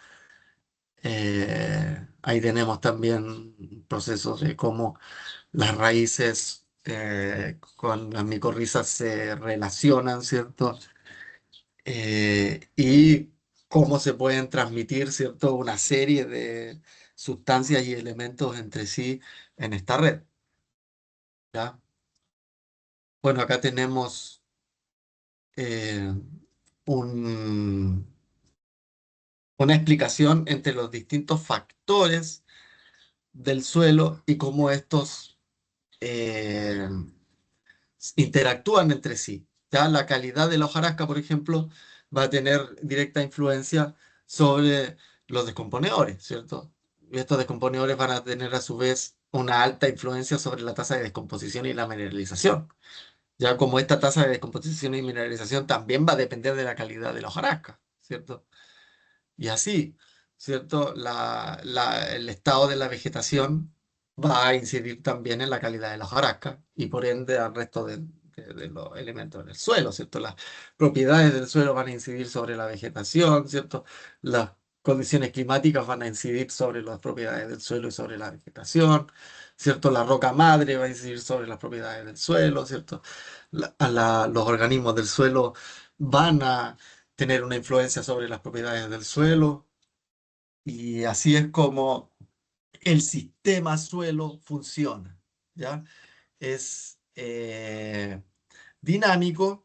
Ahí tenemos también procesos de cómo las raíces con las micorrizas se relacionan, ¿cierto? Y cómo se pueden transmitir, ¿cierto? Una serie de sustancias y elementos entre sí en esta red, ¿ya? Bueno, acá tenemos eh, un- una explicación entre los distintos factores del suelo y cómo estos eh, interactúan entre sí. Ya la calidad de la hojarasca, por ejemplo, va a tener directa influencia sobre los descomponedores, ¿cierto? Y estos descomponedores van a tener a su vez una alta influencia sobre la tasa de descomposición y la mineralización. Ya como esta tasa de descomposición y mineralización también va a depender de la calidad de la hojarasca, ¿cierto? Y así, ¿cierto? El estado de la vegetación va a incidir también en la calidad de la hojarasca y por ende al resto de los elementos del suelo, ¿cierto? Las propiedades del suelo van a incidir sobre la vegetación, ¿cierto? Las condiciones climáticas van a incidir sobre las propiedades del suelo y sobre la vegetación, ¿cierto? La roca madre va a incidir sobre las propiedades del suelo, ¿cierto? Los organismos del suelo van a tener una influencia sobre las propiedades del suelo y así es como el sistema suelo funciona, ¿ya? Es dinámico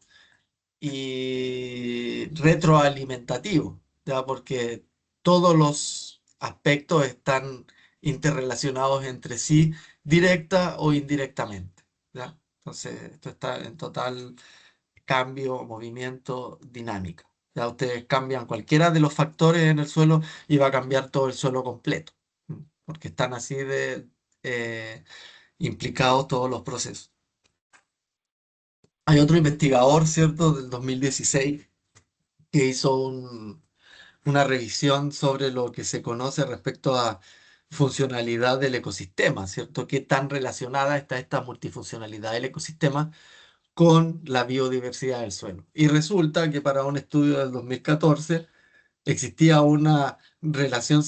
y retroalimentativo, ¿ya? Porque todos los aspectos están interrelacionados entre sí, directa o indirectamente, ¿ya? Entonces, esto está en total cambio, movimiento, dinámica. Ya ustedes cambian cualquiera de los factores en el suelo y va a cambiar todo el suelo completo, porque están así de eh, implicados todos los procesos. Hay otro investigador, ¿cierto?, del 2016 que hizo una revisión sobre lo que se conoce respecto a funcionalidad del ecosistema, ¿cierto? ¿Qué tan relacionada está esta multifuncionalidad del ecosistema con la biodiversidad del suelo? Y resulta que para un estudio del 2014 existía una relación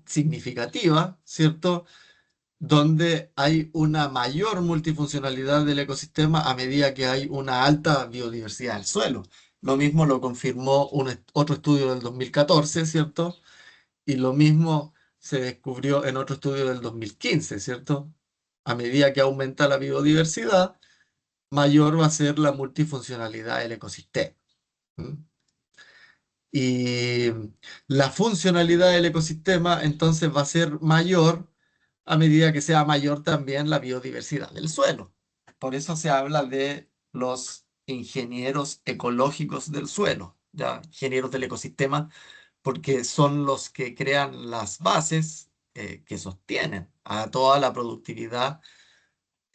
significativa, ¿cierto? Donde hay una mayor multifuncionalidad del ecosistema a medida que hay una alta biodiversidad del suelo. Lo mismo lo confirmó otro estudio del 2014, ¿cierto? Y lo mismo se descubrió en otro estudio del 2015, ¿cierto? A medida que aumenta la biodiversidad, mayor va a ser la multifuncionalidad del ecosistema. ¿Mm? Y la funcionalidad del ecosistema entonces va a ser mayor a medida que sea mayor también la biodiversidad del suelo. Por eso se habla de los ingenieros ecológicos del suelo, ya ingenieros del ecosistema, porque son los que crean las bases que sostienen a toda la productividad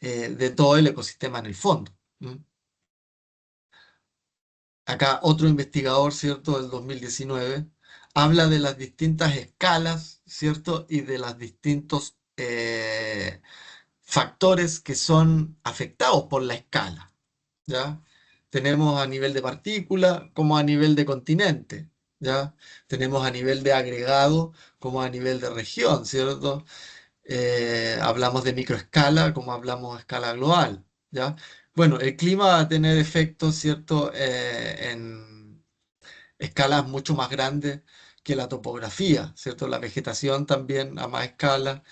de todo el ecosistema en el fondo. ¿Mm? Acá otro investigador, ¿cierto?, del 2019, habla de las distintas escalas, ¿cierto?, y de los distintos factores que son afectados por la escala, ¿ya? Tenemos a nivel de partícula como a nivel de continente, ¿ya? Tenemos a nivel de agregado como a nivel de región, ¿cierto? Hablamos de microescala como hablamos a escala global, ¿ya? Bueno, el clima va a tener efectos, ¿cierto? En escalas mucho más grandes que la topografía, ¿cierto? La vegetación también a más escala,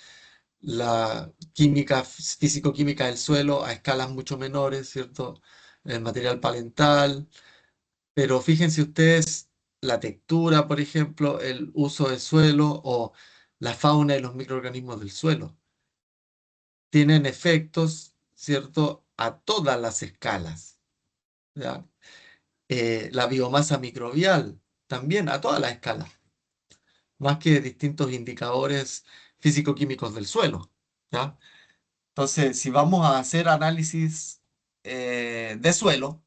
la química, físico-química del suelo a escalas mucho menores, ¿cierto? El material palental, pero fíjense ustedes la textura, por ejemplo, el uso del suelo o la fauna y los microorganismos del suelo tienen efectos, ¿cierto?, a todas las escalas, ¿ya? La biomasa microbial también a todas las escalas, más que distintos indicadores físico-químicos del suelo, ¿ya? Entonces, si vamos a hacer análisis de suelo,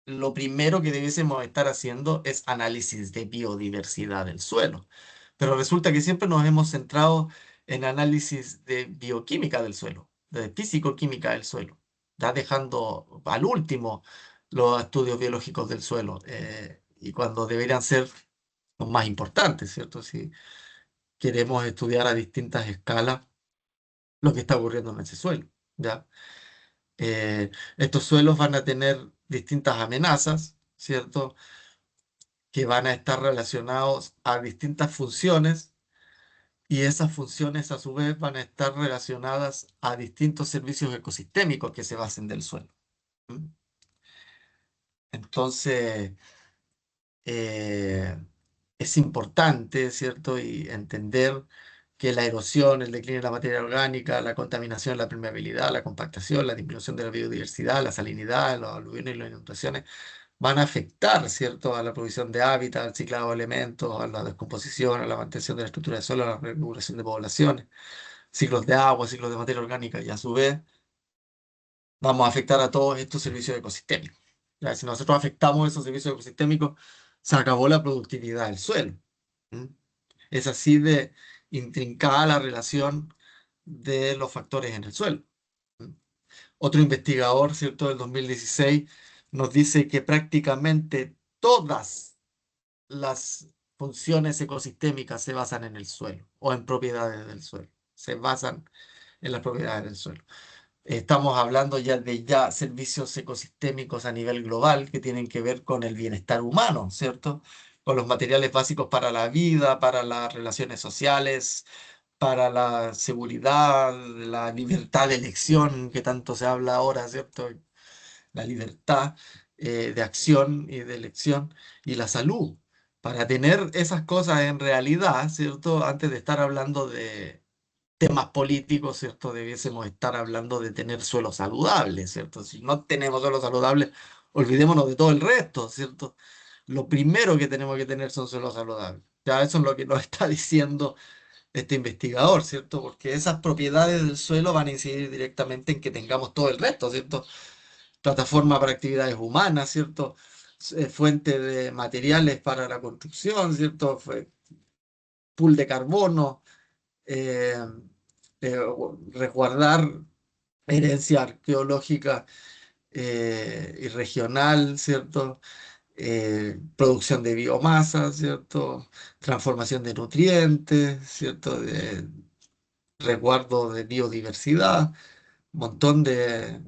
lo primero que debiésemos estar haciendo es análisis de biodiversidad del suelo. Pero resulta que siempre nos hemos centrado en análisis de bioquímica del suelo, de físico-química del suelo, ya dejando al último los estudios biológicos del suelo, y cuando deberían ser los más importantes, ¿cierto? Si queremos estudiar a distintas escalas lo que está ocurriendo en ese suelo, ¿ya? Estos suelos van a tener distintas amenazas, ¿cierto?, que van a estar relacionados a distintas funciones y esas funciones a su vez van a estar relacionadas a distintos servicios ecosistémicos que se basen del suelo. ¿Mm? Entonces, eh, es importante, ¿cierto?, y entender que la erosión, el declive de la materia orgánica, la contaminación, la permeabilidad, la compactación, la disminución de la biodiversidad, la salinidad, los aluviones y las inundaciones van a afectar, ¿cierto?, a la provisión de hábitat, al ciclado de elementos, a la descomposición, a la mantención de la estructura del suelo, a la recuperación de poblaciones. ciclos de agua, ciclos de materia orgánica, y a su vez vamos a afectar a todos estos servicios ecosistémicos. Ya, si nosotros afectamos esos servicios ecosistémicos, se acabó la productividad del suelo. ¿Mm? Es así de intrincada la relación de los factores en el suelo. ¿Mm? Otro investigador, ¿cierto?, del 2016 nos dice que prácticamente todas las funciones ecosistémicas se basan en el suelo o en propiedades del suelo. Se basan en las propiedades del suelo. Estamos hablando ya de servicios ecosistémicos a nivel global que tienen que ver con el bienestar humano, ¿cierto? Con los materiales básicos para la vida, para las relaciones sociales, para la seguridad, la libertad de elección que tanto se habla ahora, ¿cierto? La libertad de acción y de elección y la salud. Para tener esas cosas en realidad, ¿cierto? Antes de estar hablando de temas políticos, ¿cierto? Debiésemos estar hablando de tener suelo saludable, ¿cierto? Si no tenemos suelo saludable, olvidémonos de todo el resto, ¿cierto? Lo primero que tenemos que tener son suelos saludables. Ya eso es lo que nos está diciendo este investigador, ¿cierto? Porque esas propiedades del suelo van a incidir directamente en que tengamos todo el resto, ¿cierto? Plataforma para actividades humanas, ¿cierto? Fuente de materiales para la construcción, ¿cierto? Pool de carbono, eh, resguardar herencia arqueológica y regional, ¿cierto? Producción de biomasa, ¿cierto? Transformación de nutrientes, ¿cierto? Resguardo de biodiversidad, montón de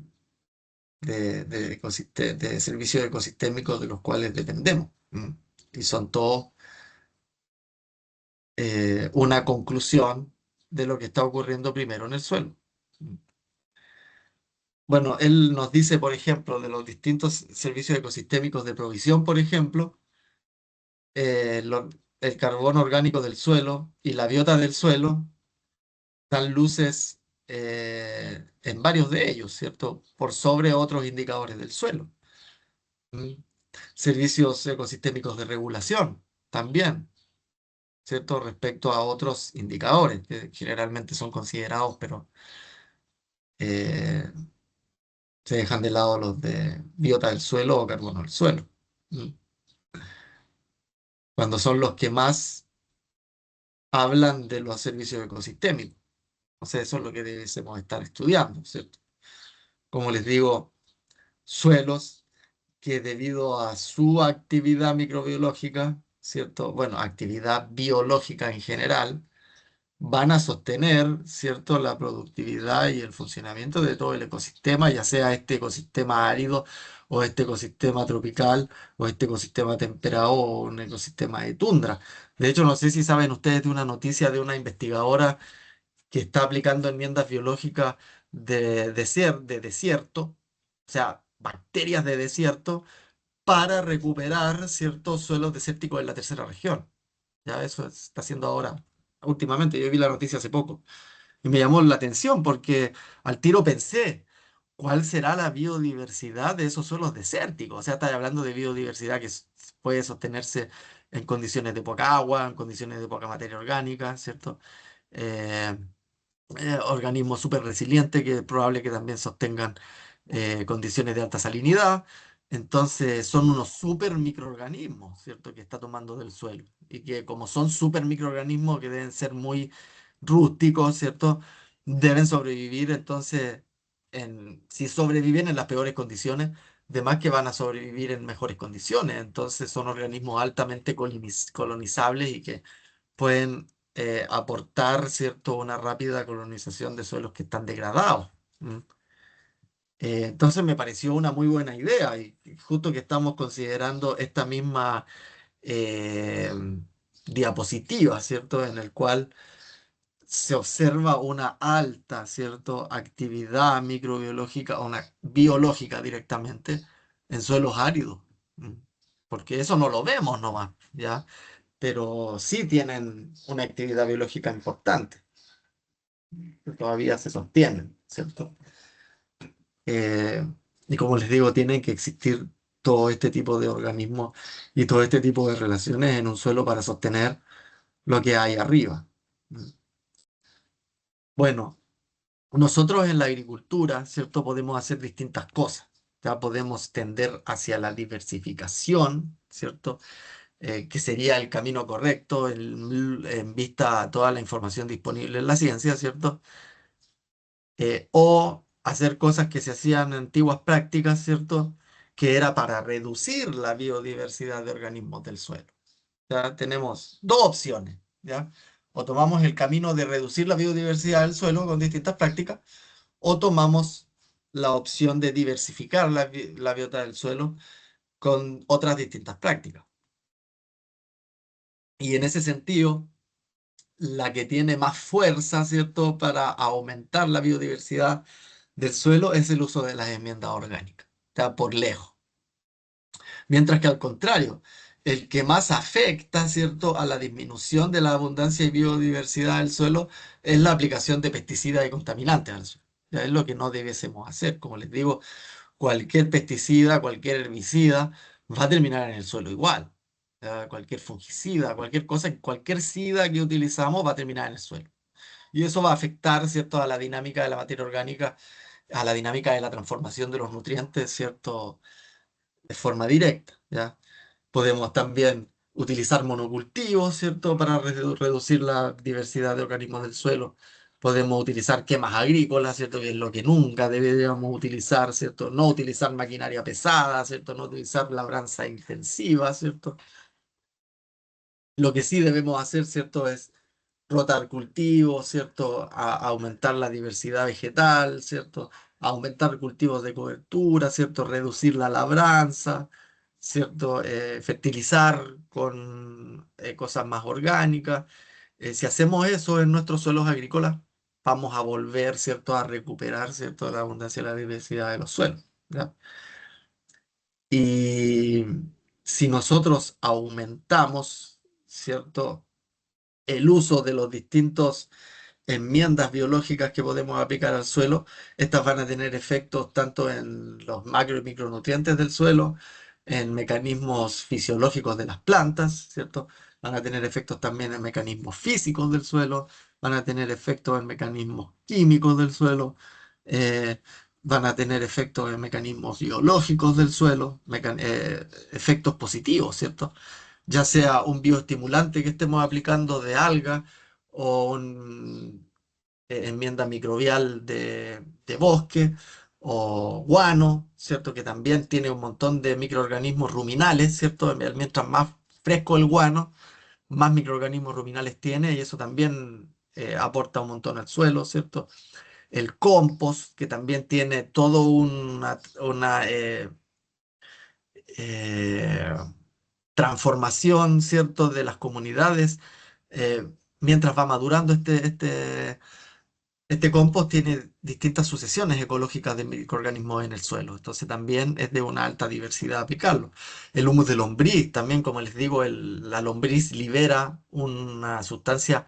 servicios ecosistémicos de los cuales dependemos. ¿M? Y son todos una conclusión de lo que está ocurriendo primero en el suelo. ¿M? Bueno, él nos dice, por ejemplo, de los distintos servicios ecosistémicos de provisión, por ejemplo, el carbono orgánico del suelo y la biota del suelo dan luces en varios de ellos, ¿cierto? Por sobre otros indicadores del suelo. ¿Mm? Servicios ecosistémicos de regulación también, ¿cierto? Respecto a otros indicadores que generalmente son considerados, pero eh, se dejan de lado los de biota del suelo o carbono del suelo. ¿Mm? Cuando son los que más hablan de los servicios ecosistémicos. O sea, eso es lo que debemos estar estudiando, ¿cierto? Como les digo, suelos que debido a su actividad microbiológica, ¿cierto? Bueno, actividad biológica en general, van a sostener, ¿cierto?, la productividad y el funcionamiento de todo el ecosistema, ya sea este ecosistema árido o este ecosistema tropical o este ecosistema temperado o un ecosistema de tundra. De hecho, no sé si saben ustedes de una noticia de una investigadora que está aplicando enmiendas biológicas de desierto, o sea, bacterias de desierto, para recuperar ciertos suelos desérticos en la tercera región. Ya eso se está haciendo ahora, últimamente. Yo vi la noticia hace poco y me llamó la atención porque al tiro pensé, ¿cuál será la biodiversidad de esos suelos desérticos? O sea, está hablando de biodiversidad que puede sostenerse en condiciones de poca agua, en condiciones de poca materia orgánica, ¿cierto? Eh, Organismos súper resilientes que es probable que también sostengan condiciones de alta salinidad. Entonces son unos súper microorganismos, ¿cierto? Que está tomando del suelo. Y que como son súper microorganismos que deben ser muy rústicos, ¿cierto? Deben sobrevivir, entonces, si sobreviven en las peores condiciones, de más que van a sobrevivir en mejores condiciones. Entonces son organismos altamente colonizables y que pueden aportar, ¿cierto?, una rápida colonización de suelos que están degradados. ¿M? Entonces me pareció una muy buena idea y justo que estamos considerando esta misma eh, diapositiva, ¿cierto?, en el cual se observa una alta, ¿cierto?, actividad microbiológica o una biológica directamente en suelos áridos. ¿M? Porque eso no lo vemos nomás, ¿ya? Pero sí tienen una actividad biológica importante, que todavía se sostienen, ¿cierto? Eh, y como les digo, tienen que existir todo este tipo de organismos y todo este tipo de relaciones en un suelo para sostener lo que hay arriba. Bueno, nosotros en la agricultura, ¿cierto? Podemos hacer distintas cosas. Ya podemos tender hacia la diversificación, ¿cierto? Que sería el camino correcto en vista a toda la información disponible en la ciencia, ¿cierto? O hacer cosas que se hacían en antiguas prácticas, ¿cierto? Que era para reducir la biodiversidad de organismos del suelo. Ya tenemos dos opciones, ¿ya? O tomamos el camino de reducir la biodiversidad del suelo con distintas prácticas, o tomamos la opción de diversificar la biota del suelo con otras distintas prácticas. Y en ese sentido, la que tiene más fuerza, ¿cierto?, para aumentar la biodiversidad del suelo es el uso de las enmiendas orgánicas, está por lejos. Mientras que al contrario, el que más afecta, ¿cierto?, a la disminución de la abundancia y biodiversidad del suelo es la aplicación de pesticidas y contaminantes al suelo. Ya es lo que no debiésemos hacer. Como les digo, cualquier pesticida, cualquier herbicida va a terminar en el suelo igual. Ya, cualquier fungicida, cualquier cosa, cualquier sida que utilizamos va a terminar en el suelo. Y eso va a afectar, ¿cierto?, a la dinámica de la materia orgánica, a la dinámica de la transformación de los nutrientes, ¿cierto?, de forma directa, ¿ya? Podemos también utilizar monocultivos, ¿cierto?, para reducir la diversidad de organismos del suelo. Podemos utilizar quemas agrícolas, ¿cierto?, que es lo que nunca deberíamos utilizar, ¿cierto? No utilizar maquinaria pesada, ¿cierto? No utilizar labranza intensiva, ¿cierto? Lo que sí debemos hacer, ¿cierto?, es rotar cultivos, ¿cierto? Aumentar la diversidad vegetal, ¿cierto? Aumentar cultivos de cobertura, ¿cierto? Reducir la labranza, ¿cierto? Fertilizar con cosas más orgánicas. Si hacemos eso en nuestros suelos agrícolas, vamos a volver, ¿cierto? A recuperar, ¿cierto? La abundancia y la diversidad de los suelos, ¿ya? Y si nosotros aumentamos, ¿cierto?, el uso de los distintos enmiendas biológicas que podemos aplicar al suelo, estas van a tener efectos tanto en los macro y micronutrientes del suelo, en mecanismos fisiológicos de las plantas, ¿cierto? Van a tener efectos también en mecanismos físicos del suelo, van a tener efectos en mecanismos químicos del suelo, eh, van a tener efectos en mecanismos biológicos del suelo, efectos positivos, ¿cierto? Ya sea un bioestimulante que estemos aplicando de alga o una enmienda microbial de bosque o guano, ¿cierto? Que también tiene un montón de microorganismos ruminales, ¿cierto? Mientras más fresco el guano, más microorganismos ruminales tiene y eso también aporta un montón al suelo, ¿cierto? El compost, que también tiene todo una eh, transformación, ¿cierto?, de las comunidades. eh, Mientras va madurando este compost, tiene distintas sucesiones ecológicas de microorganismos en el suelo. Entonces también es de una alta diversidad aplicarlo. El humus de lombriz, también como les digo, la lombriz libera una sustancia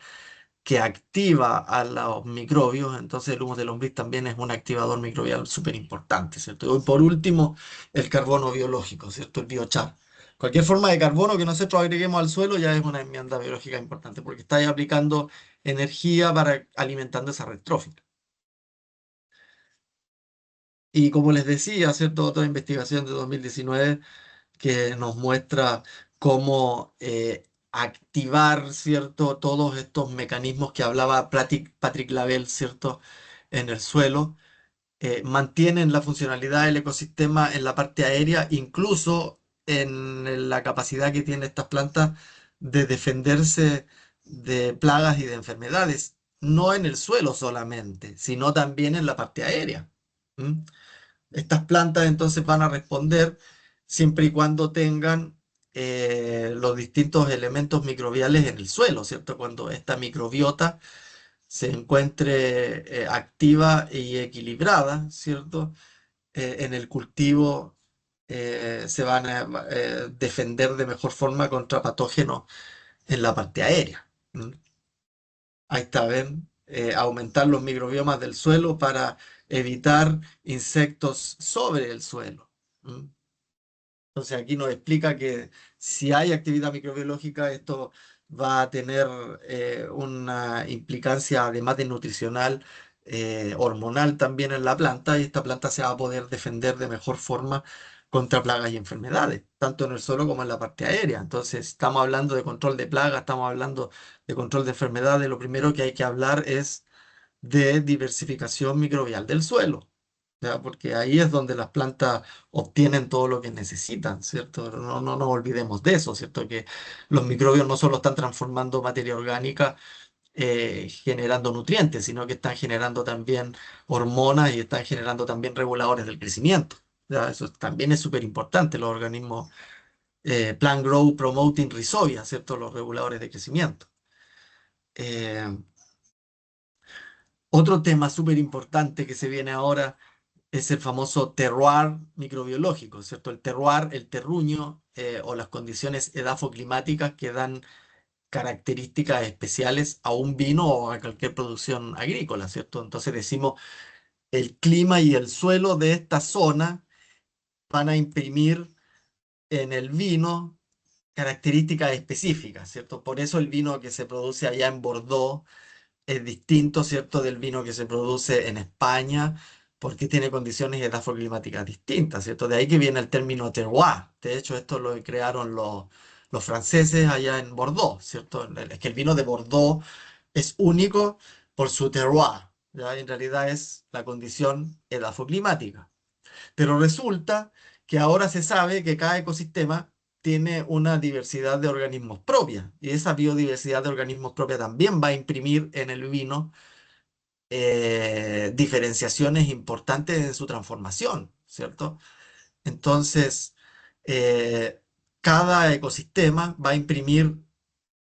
que activa a los microbios, entonces el humus de lombriz también es un activador microbial súper importante, ¿cierto? Y por último, el carbono biológico, ¿cierto? El biochar. Cualquier forma de carbono que nosotros agreguemos al suelo ya es una enmienda biológica importante, porque está ahí aplicando energía para alimentando esa red trófica. Y como les decía, ¿cierto? Otra investigación de 2019 que nos muestra cómo activar, ¿cierto?, todos estos mecanismos que hablaba Patrick Lavelle, ¿cierto?, en el suelo, mantienen la funcionalidad del ecosistema en la parte aérea, incluso en la capacidad que tienen estas plantas de defenderse de plagas y de enfermedades, no en el suelo solamente, sino también en la parte aérea. ¿Mm? Estas plantas entonces van a responder siempre y cuando tengan los distintos elementos microbiales en el suelo, ¿cierto? Cuando esta microbiota se encuentre activa y equilibrada, ¿cierto? En el cultivo se van a defender de mejor forma contra patógenos en la parte aérea. ¿Mm? Ahí está, ¿ven? Aumentar los microbiomas del suelo para evitar insectos sobre el suelo. ¿Mm? Entonces aquí nos explica que si hay actividad microbiológica, esto va a tener una implicancia, además de nutricional, hormonal también en la planta, y esta planta se va a poder defender de mejor forma contra plagas y enfermedades, tanto en el suelo como en la parte aérea. Entonces, estamos hablando de control de plagas, estamos hablando de control de enfermedades. Lo primero que hay que hablar es de diversificación microbial del suelo, ¿ya? Porque ahí es donde las plantas obtienen todo lo que necesitan, ¿cierto? No nos olvidemos de eso, ¿cierto? Que los microbios no solo están transformando materia orgánica, generando nutrientes, sino que están generando también hormonas y están generando también reguladores del crecimiento. ¿Ya? Eso también es súper importante, los organismos Plant Growth Promoting Rhizobia, ¿cierto? Los reguladores de crecimiento. Eh, Otro tema súper importante que se viene ahora es el famoso terroir microbiológico, ¿cierto? El terroir, el terruño, o las condiciones edafoclimáticas que dan características especiales a un vino o a cualquier producción agrícola, ¿cierto? Entonces decimos, el clima y el suelo de esta zona van a imprimir en el vino características específicas, ¿cierto? Por eso el vino que se produce allá en Bordeaux es distinto, ¿cierto?, del vino que se produce en España, porque tiene condiciones edafoclimáticas distintas, ¿cierto? De ahí que viene el término terroir. De hecho, esto lo crearon los franceses allá en Bordeaux, ¿cierto? Es que el vino de Bordeaux es único por su terroir, ¿ya? En realidad es la condición edafoclimática. Pero resulta que ahora se sabe que cada ecosistema tiene una diversidad de organismos propia, y esa biodiversidad de organismos propia también va a imprimir en el vino diferenciaciones importantes en su transformación, ¿cierto? Entonces, eh, cada ecosistema va a imprimir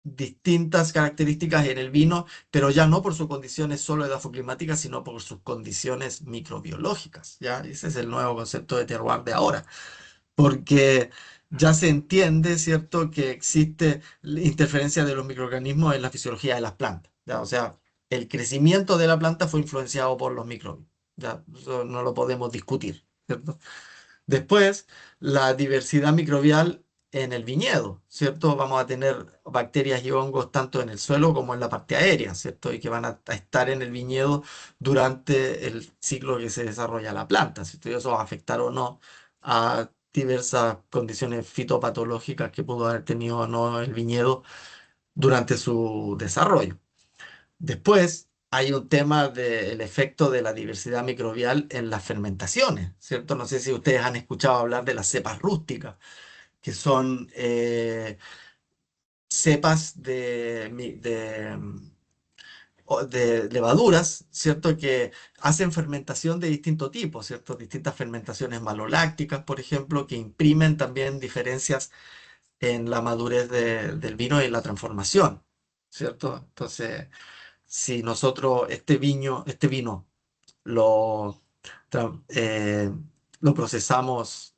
distintas características en el vino, pero ya no por sus condiciones solo edafoclimáticas, sino por sus condiciones microbiológicas, ¿ya? Ese es el nuevo concepto de terroir de ahora, porque ya se entiende, ¿cierto?, que existe la interferencia de los microorganismos en la fisiología de las plantas, ¿ya? O sea, el crecimiento de la planta fue influenciado por los microbios, ¿ya? Eso no lo podemos discutir, ¿cierto? Después, la diversidad microbial en el viñedo, ¿cierto? Vamos a tener bacterias y hongos tanto en el suelo como en la parte aérea, ¿cierto? Y que van a estar en el viñedo durante el ciclo que se desarrolla la planta, ¿cierto? Y eso va a afectar o no a diversas condiciones fitopatológicas que pudo haber tenido o no el viñedo durante su desarrollo. Después hay un tema del efecto de la diversidad microbial en las fermentaciones, ¿cierto? No sé si ustedes han escuchado hablar de las cepas rústicas, que son cepas de levaduras, ¿cierto? Que hacen fermentación de distinto tipo, ¿cierto? Distintas fermentaciones malolácticas, por ejemplo, que imprimen también diferencias en la madurez del vino y en la transformación, ¿cierto? Entonces, si nosotros este vino lo, tra- eh, lo procesamos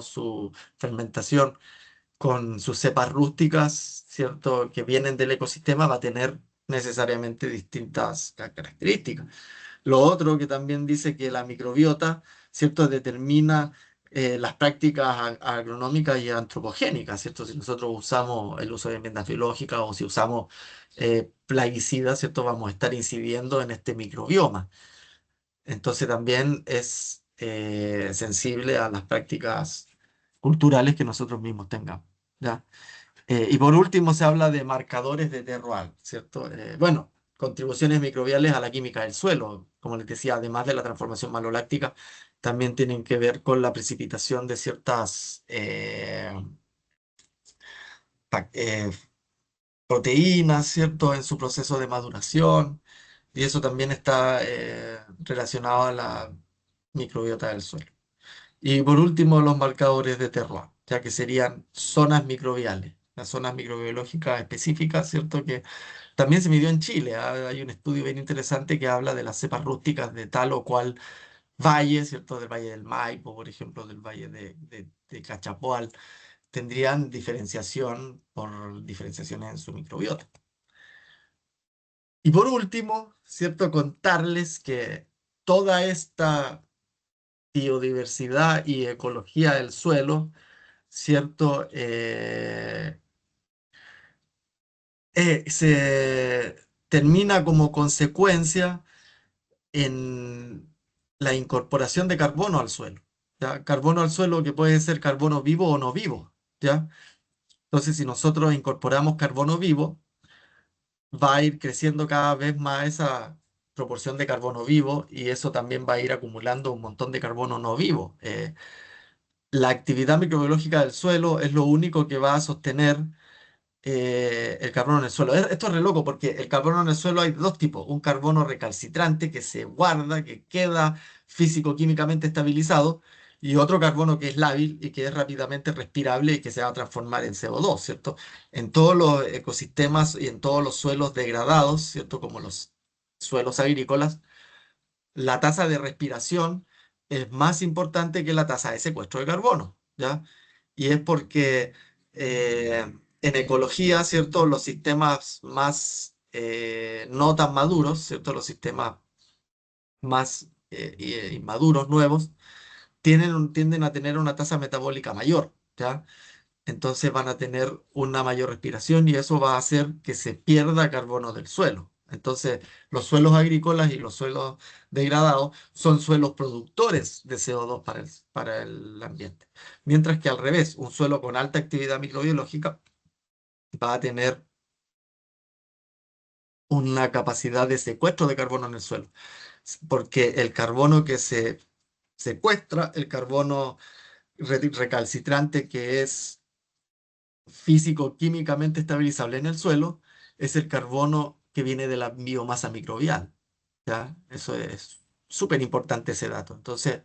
su fermentación con sus cepas rústicas, ¿cierto?, que vienen del ecosistema, va a tener necesariamente distintas características. Lo otro que también dice que la microbiota, ¿cierto?, determina las prácticas agronómicas y antropogénicas, ¿cierto? Si nosotros usamos el uso de enmiendas biológicas o si usamos plaguicidas, ¿cierto?, vamos a estar incidiendo en este microbioma. Entonces también es sensible a las prácticas culturales que nosotros mismos tengamos, ¿ya? Y por último se habla de marcadores de terroir, ¿cierto? Bueno, contribuciones microbiales a la química del suelo, como les decía, además de la transformación maloláctica, también tienen que ver con la precipitación de ciertas eh, proteínas, ¿cierto?, en su proceso de maduración, y eso también está relacionado a la microbiota del suelo. Y por último, los marcadores de terroir, ya que serían zonas microbiales, las zonas microbiológicas específicas, ¿cierto? Que también se midió en Chile. Hay un estudio bien interesante que habla de las cepas rústicas de tal o cual valle, ¿cierto? Del Valle del Maipo, por ejemplo, del Valle de Cachapoal. Tendrían diferenciación por diferenciaciones en su microbiota. Y por último, ¿cierto? Contarles que toda esta biodiversidad y ecología del suelo, ¿cierto? se termina como consecuencia en la incorporación de carbono al suelo. ¿Ya? Carbono al suelo que puede ser carbono vivo o no vivo. ¿Ya? Entonces, si nosotros incorporamos carbono vivo, va a ir creciendo cada vez más esa proporción de carbono vivo y eso también va a ir acumulando un montón de carbono no vivo. La actividad microbiológica del suelo es lo único que va a sostener el carbono en el suelo. Esto es re loco porque el carbono en el suelo hay dos tipos. Un carbono recalcitrante que se guarda, que queda físico-químicamente estabilizado, y otro carbono que es lábil y que es rápidamente respirable y que se va a transformar en CO2, ¿cierto? En todos los ecosistemas y en todos los suelos degradados, ¿cierto? Como los suelos agrícolas, la tasa de respiración es más importante que la tasa de secuestro de carbono, ¿ya? Y es porque en ecología, ¿cierto? Los sistemas más no tan maduros, ¿cierto? Los sistemas más inmaduros, nuevos, tienden a tener una tasa metabólica mayor, ¿ya? Entonces van a tener una mayor respiración y eso va a hacer que se pierda carbono del suelo. Entonces, los suelos agrícolas y los suelos degradados son suelos productores de CO2 para el ambiente. Mientras que al revés, un suelo con alta actividad microbiológica va a tener una capacidad de secuestro de carbono en el suelo, porque el carbono que se secuestra, el carbono recalcitrante que es físico-químicamente estabilizable en el suelo, es el carbono que viene de la biomasa microbial. ¿Ya? Eso es súper importante ese dato. Entonces,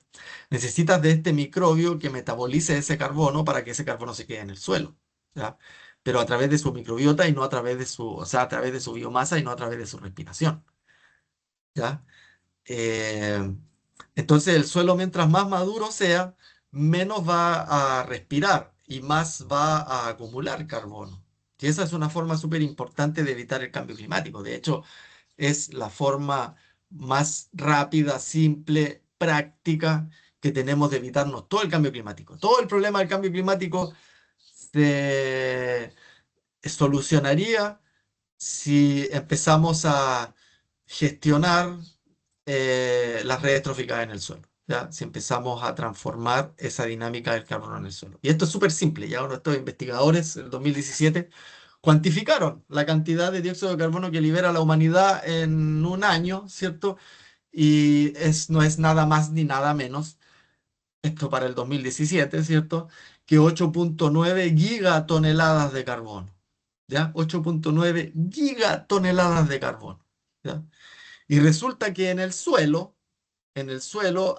necesitas de este microbio que metabolice ese carbono para que ese carbono se quede en el suelo. ¿Ya? Pero a través de su microbiota y no a través de su, o sea, a través de su biomasa y no a través de su respiración. ¿Ya? Eh, entonces el suelo mientras más maduro sea, menos va a respirar y más va a acumular carbono. Y esa es una forma súper importante de evitar el cambio climático. De hecho, es la forma más rápida, simple, práctica que tenemos de evitarnos todo el cambio climático. Todo el problema del cambio climático se solucionaría si empezamos a gestionar las redes tróficas en el suelo, ¿ya? Si empezamos a transformar esa dinámica del carbono en el suelo. Y esto es súper simple, ya nuestros investigadores en el 2017 cuantificaron la cantidad de dióxido de carbono que libera la humanidad en un año, ¿cierto? Y no es nada más ni nada menos, esto para el 2017, ¿cierto? Que 8,9 gigatoneladas de carbono, ¿ya? 8,9 gigatoneladas de carbono, ¿ya? Y resulta que en el suelo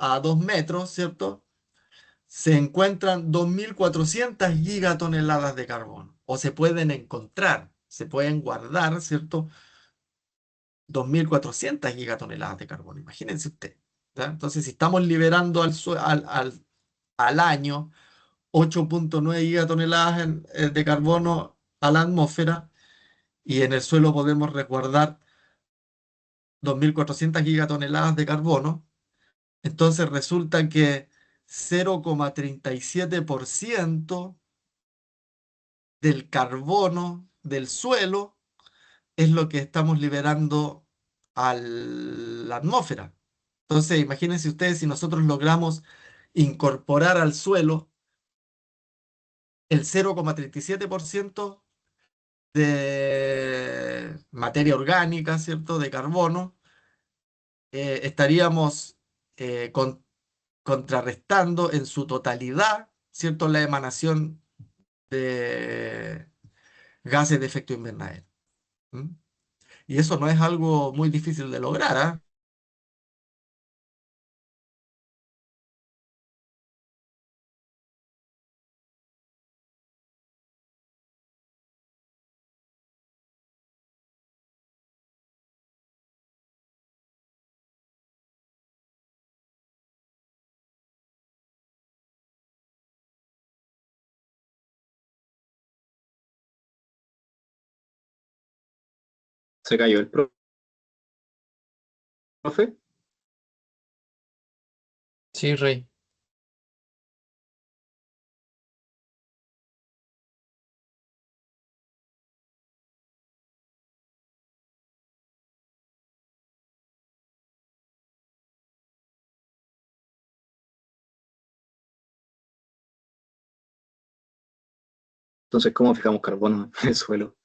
a 2 metros, ¿cierto? Se encuentran 2.400 gigatoneladas de carbono. O se pueden encontrar, se pueden guardar, ¿cierto? 2.400 gigatoneladas de carbono. Imagínense usted. ¿Ya? Entonces, si estamos liberando al año 8,9 gigatoneladas de carbono a la atmósfera y en el suelo podemos resguardar 2.400 gigatoneladas de carbono, entonces resulta que 0,37% del carbono del suelo es lo que estamos liberando a la atmósfera. Entonces, imagínense ustedes si nosotros logramos incorporar al suelo el 0,37% de materia orgánica, ¿cierto? De carbono, estaríamos contrarrestando en su totalidad, ¿cierto? La emanación de gases de efecto invernadero. ¿M? Y eso no es algo muy difícil de lograr, ¿ah? Se cayó el profe. Sí, Rey. Entonces, ¿cómo fijamos carbono en el suelo?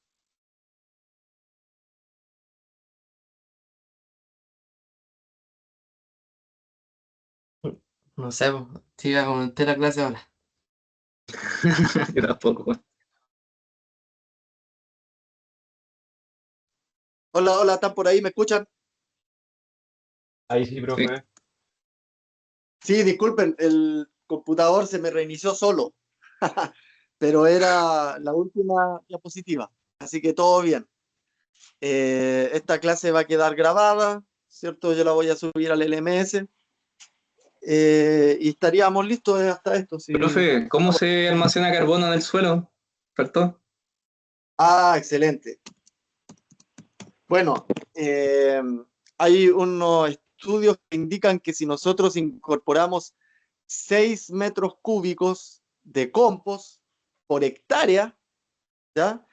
No sé, po, siga con la clase ahora. Yo tampoco. Hola, hola, ¿están por ahí? ¿Me escuchan? Ahí sí, Sí. profe. Sí, disculpen, el computador se me reinició solo, pero era la última diapositiva, así que todo bien. Esta clase va a quedar grabada, ¿cierto? Yo la voy a subir al LMS y estaríamos listos hasta esto. Sí. Profe, ¿cómo se almacena carbono en el suelo? ¿Faltó? Ah, excelente. Bueno, hay unos estudios que indican que si nosotros incorporamos 6 metros cúbicos de compost por hectárea, ¿ya?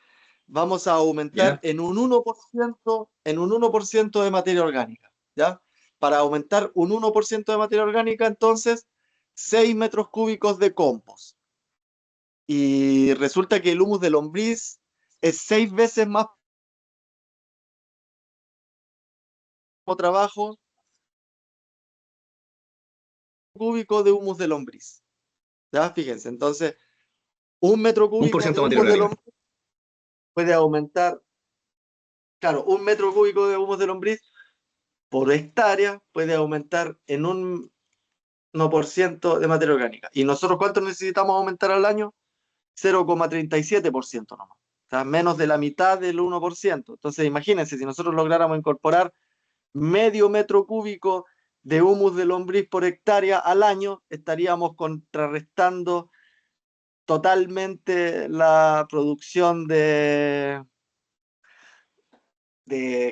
Vamos a aumentar ¿Ya? en un 1%, de materia orgánica, ¿ya? Para aumentar un 1% de materia orgánica, entonces, 6 metros cúbicos de compost. Y resulta que el humus de lombriz es 6 veces más trabajo cúbico de humus de lombriz. ¿Ya? Fíjense, entonces, un metro Un por cúbico de ciento de materia humus de orgánica. lombriz puede aumentar, claro, un metro cúbico de humus de lombriz por hectárea puede aumentar en un 1% de materia orgánica. ¿Y nosotros cuánto necesitamos aumentar al año? 0,37% nomás. O sea, menos de la mitad del 1%. Entonces, imagínense, si nosotros lográramos incorporar medio metro cúbico de humus de lombriz por hectárea al año, estaríamos contrarrestando totalmente la producción de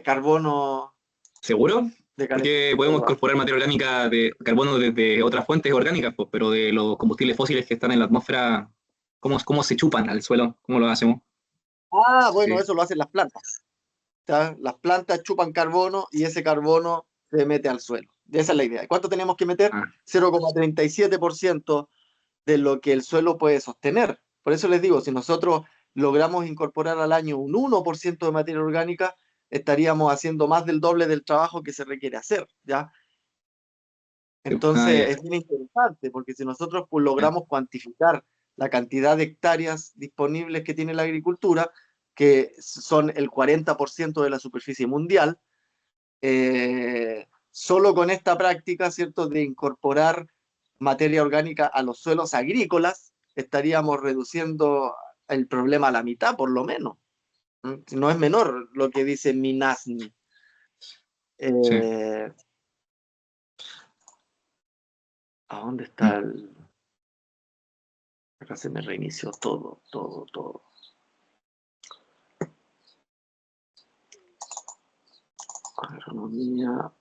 carbono, ¿Seguro? de Porque calentamiento podemos global. incorporar materia orgánica de carbono desde otras fuentes orgánicas, pues, pero de los combustibles fósiles que están en la atmósfera, ¿cómo se chupan al suelo? ¿Cómo lo hacemos? Ah, bueno, Sí. eso lo hacen las plantas. ¿Ya? Las plantas chupan carbono y ese carbono se mete al suelo. Esa es la idea. ¿Cuánto tenemos que meter? Ah, 0,37% de lo que el suelo puede sostener. Por eso les digo, si nosotros logramos incorporar al año un 1% de materia orgánica, estaríamos haciendo más del doble del trabajo que se requiere hacer, ¿ya? ya, Entonces es bien interesante, porque si nosotros pues, ya. logramos cuantificar la cantidad de hectáreas disponibles que tiene la agricultura, que son el 40% de la superficie mundial, solo con esta práctica, ¿cierto?, de incorporar materia orgánica a los suelos agrícolas, estaríamos reduciendo el problema a la mitad, por lo menos. No es menor lo que dice Minasni. Sí. Eh, ¿A dónde está el...? Acá se me reinició todo, todo, todo. Agronomía,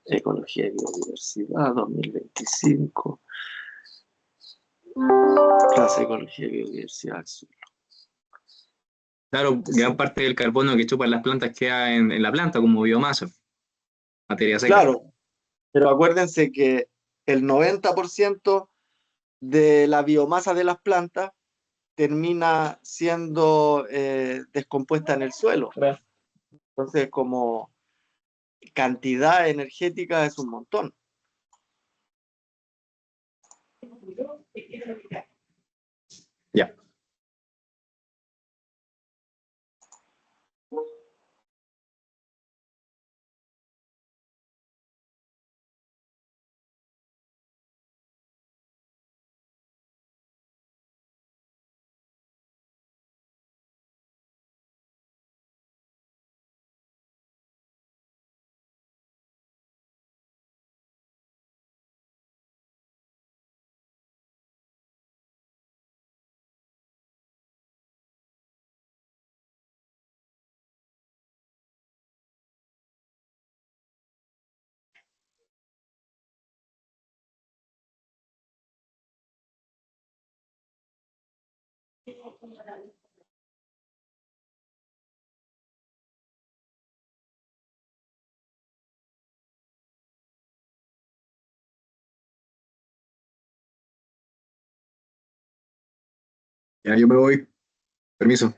ecología y biodiversidad 2025. Clase de ecología y biodiversidad. Claro, gran parte del carbono que chupan las plantas queda en la planta como biomasa, materia seca. Claro, pero acuérdense que el 90% de la biomasa de las plantas termina siendo descompuesta en el suelo. Entonces, como cantidad energética es un montón. Ya. Ya yo me voy. Permiso.